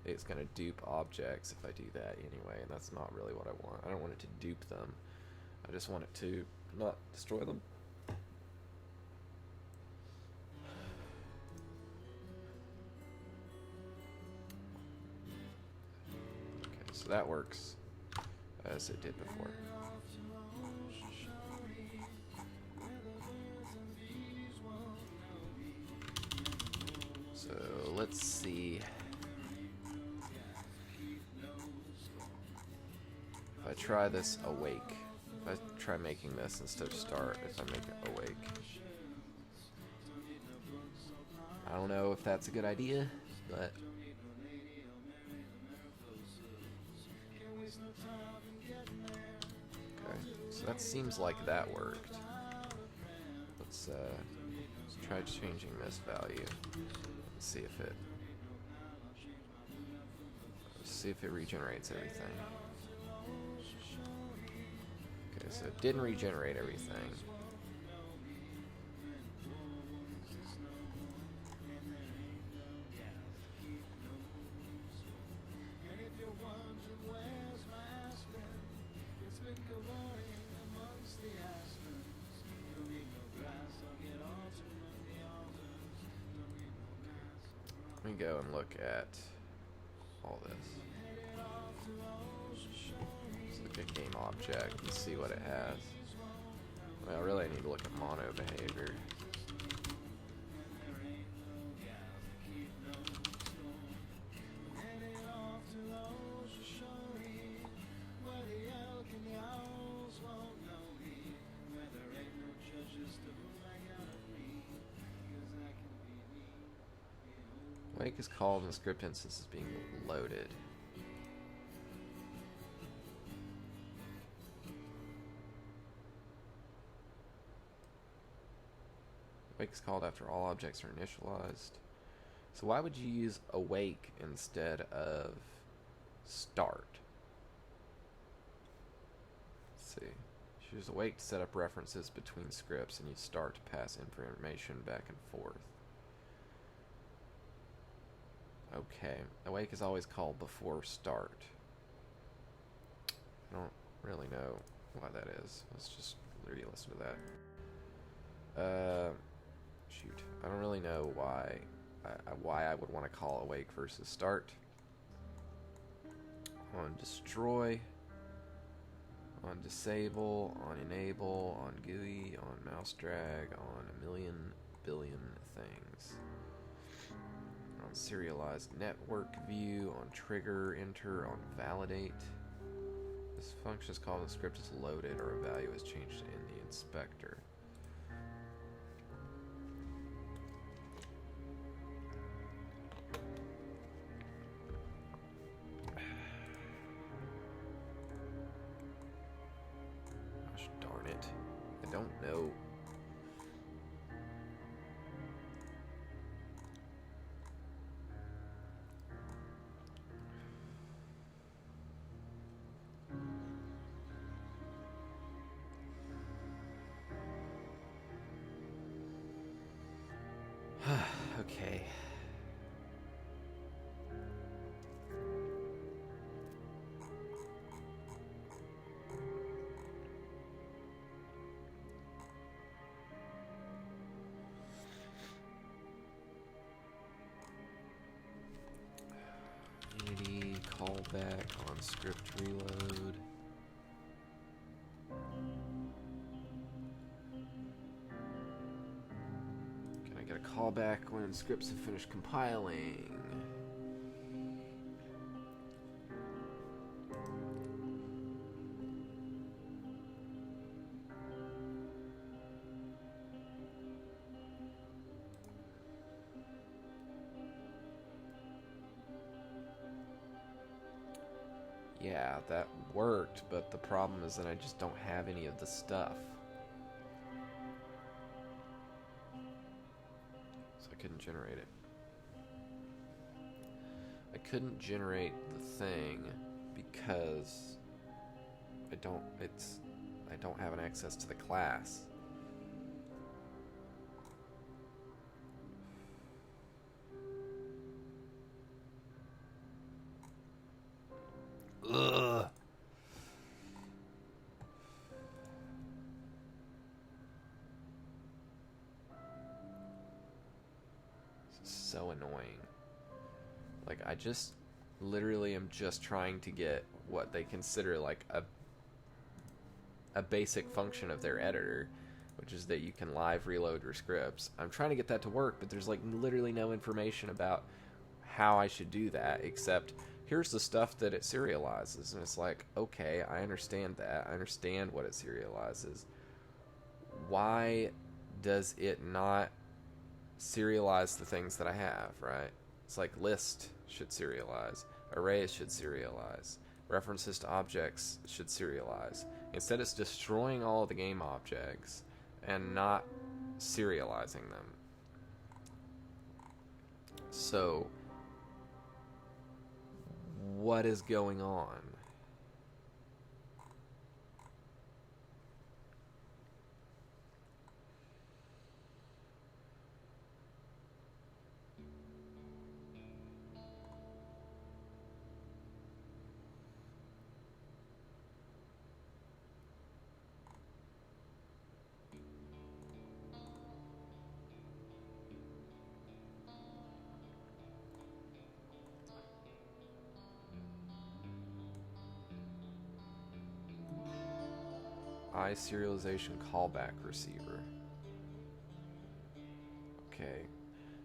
it's going to dupe objects if I do that anyway, and that's not really what I want. I don't want it to dupe them. I just want it to not destroy them. Okay, so that works as it did before. So let's see if I try this Awake. If I try making this instead of Start, if I make it Awake. I don't know if that's a good idea, but okay, so that seems like that worked. Let's try changing this value. Let's see if it regenerates everything. Okay, so it didn't regenerate everything. Let me go and look at all this. Let's look at game object and see what it has. Well, really I need to look at mono behavior. Wake is called and the script instance is being loaded. Wake is called after all objects are initialized. So why would you use awake instead of start? Let's see. Use awake to set up references between scripts, and use start to pass information back and forth. Okay, awake is always called before start. I don't really know why that is. Let's just re-listen to that. Shoot, I don't really know why I would want to call awake versus start. On destroy, on disable, on enable, on GUI, on mouse drag, on a million billion things. On serialized network view, on trigger, enter, on validate. This function is called when the script is loaded or a value is changed in the inspector. Gosh darn it. I don't know. Okay. callback on script reload. Can I get a callback when scripts have finished compiling? Yeah, that worked, but the problem is that I just don't have any of the stuff. So I couldn't generate it. I couldn't generate the thing because I don't have an access to the class. Ugh. So annoying. Like, I just literally am just trying to get what they consider like a basic function of their editor, which is that you can live reload your scripts. I'm trying to get that to work, but there's like literally no information about how I should do that, except here's the stuff that it serializes. And it's like, okay, I understand that. I understand what it serializes. Why does it not serialize the things that I have, right? It's like list should serialize, arrays should serialize, references to objects should serialize. Instead, it's destroying all of the game objects and not serializing them. So, what is going on? iSerialization callback receiver. Okay.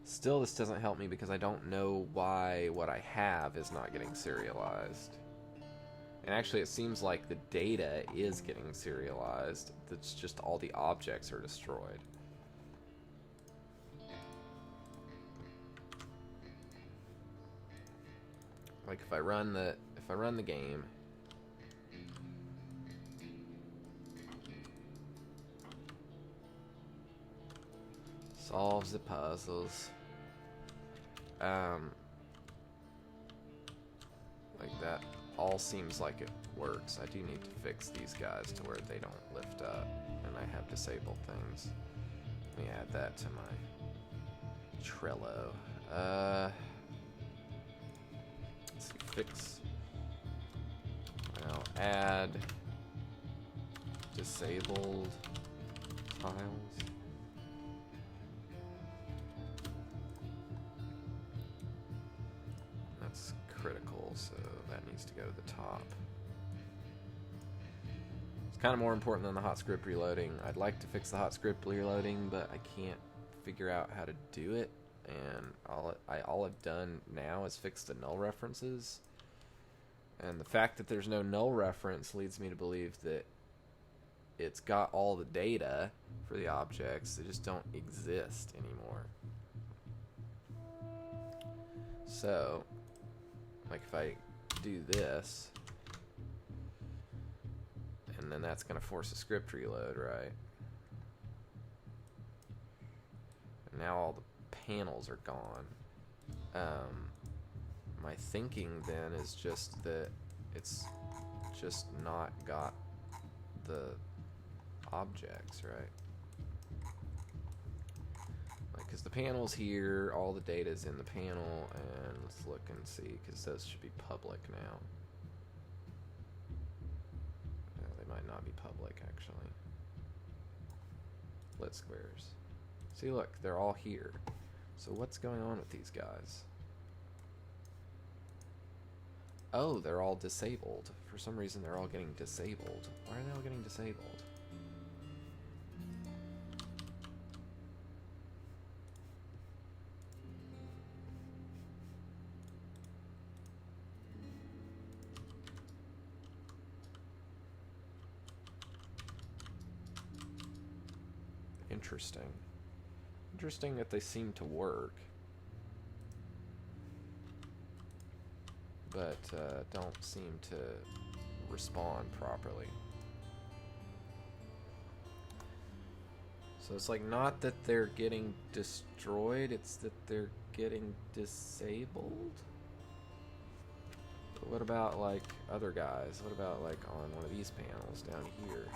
Still, this doesn't help me because I don't know why what I have is not getting serialized. And actually, it seems like the data is getting serialized. It's just all the objects are destroyed. Like if I run the game, solves the puzzles, like that all seems like it works. I do need to fix these guys to where they don't lift up, and I have disabled things. Let me add that to my Trello. Let's see, fix. I'll add disabled tiles. That's critical, so that needs to go to the top. It's kind of more important than the hot script reloading. I'd like to fix the hot script reloading, but I can't figure out how to do it. And all I've done now is fix the null references. And the fact that there's no null reference leads me to believe that it's got all the data for the objects. They just don't exist anymore. So, like if I do this, and then that's going to force a script reload, right? And now all the panels are gone. My thinking then is just that it's just not got the objects, right? Like, because the panel's here, all the data's in the panel, and let's look and see, because those should be public now. No, they might not be public, actually. Lit squares. See, look, they're all here. So what's going on with these guys? Oh, they're all disabled. For some reason, they're all getting disabled. Why are they all getting disabled? Interesting. Interesting that they seem to work, but don't seem to respond properly. So it's like not that they're getting destroyed, it's that they're getting disabled? But what about like other guys? What about like on one of these panels down here?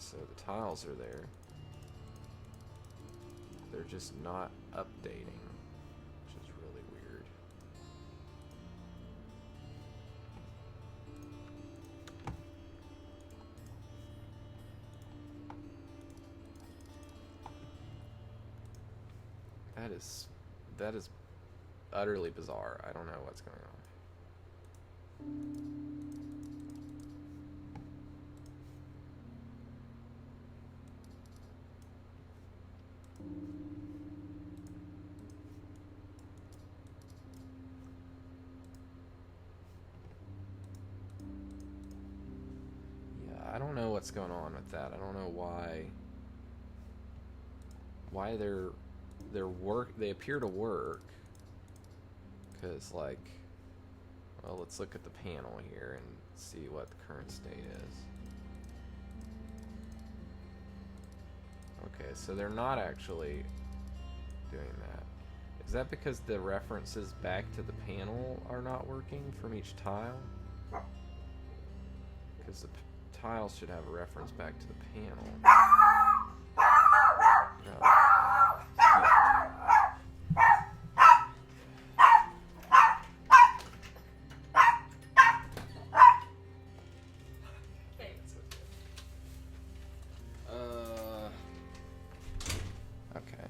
So the tiles are there. They're just not updating, which is really weird. That is utterly bizarre. I don't know what's going on. I don't know what's going on with that. I don't know why they appear to work, because like, well, let's look at the panel here and see what the current state is. Okay, so they're not actually doing that. Is that because the references back to the panel are not working from each tile? Because the tiles should have a reference back to the panel. No. Okay.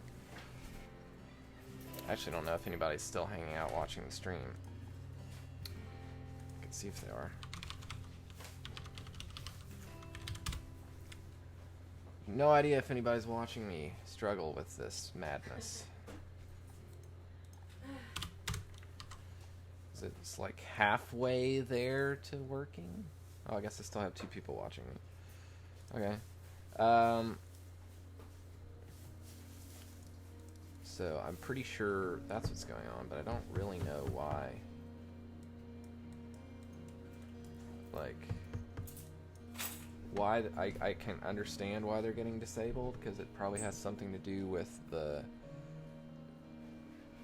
I actually don't know if anybody's still hanging out watching the stream. I can see if they are. No idea if anybody's watching me struggle with this madness. Is it like halfway there to working? Oh, I guess I still have 2 people watching me. Okay. So I'm pretty sure that's what's going on, but I don't really know why. Like, why I can understand why they're getting disabled, because it probably has something to do with the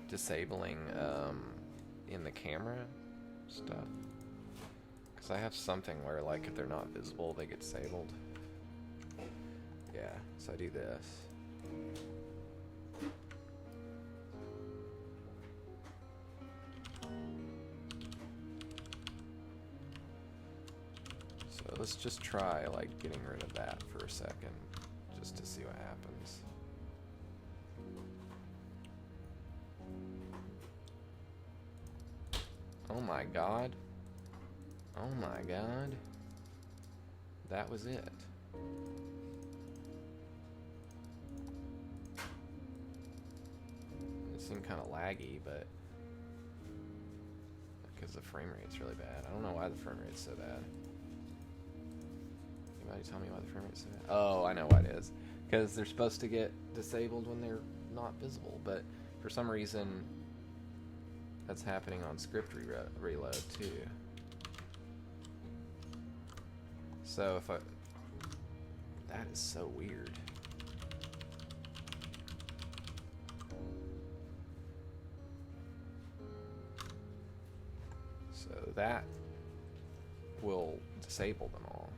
disabling in the camera stuff. Because I have something where like if they're not visible they get disabled. Yeah, so I do this. So let's just try like getting rid of that for a second, just to see what happens. Oh my god. Oh my god. That was it. It seemed kind of laggy, but because the frame rate's really bad. I don't know why the frame rate's so bad. Anybody tell me why the frame rate's so bad? Oh, I know why it is. Because they're supposed to get disabled when they're not visible, but for some reason that's happening on script reload too. So if I... That is so weird. So that will disable them all.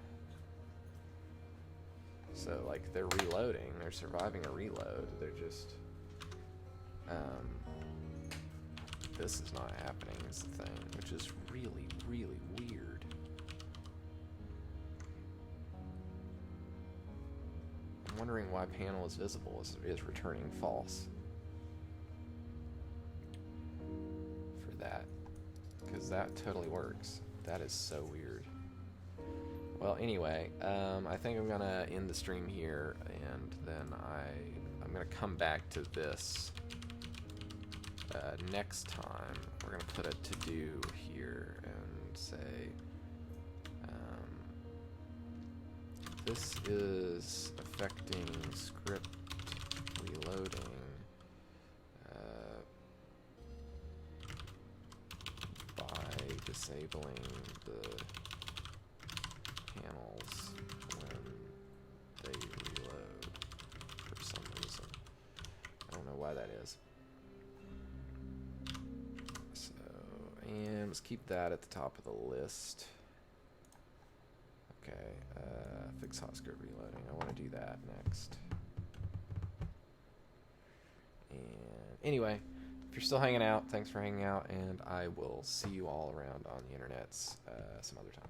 So like they're reloading, they're surviving a reload, they're just... this is not happening is the thing, which is really, really weird. I I'm wondering why panel is visible is returning false for that, because that totally works. That is so weird. Well, anyway, I think I'm gonna end the stream here, and then I'm gonna come back to this next time. We're gonna put a to-do here and say this is affecting script reloading by disabling the panels when they reload for some reason. I don't know why that is. So, and let's keep that at the top of the list. Okay, fix hot script reloading. I want to do that next. And anyway, if you're still hanging out, thanks for hanging out, and I will see you all around on the internets some other time.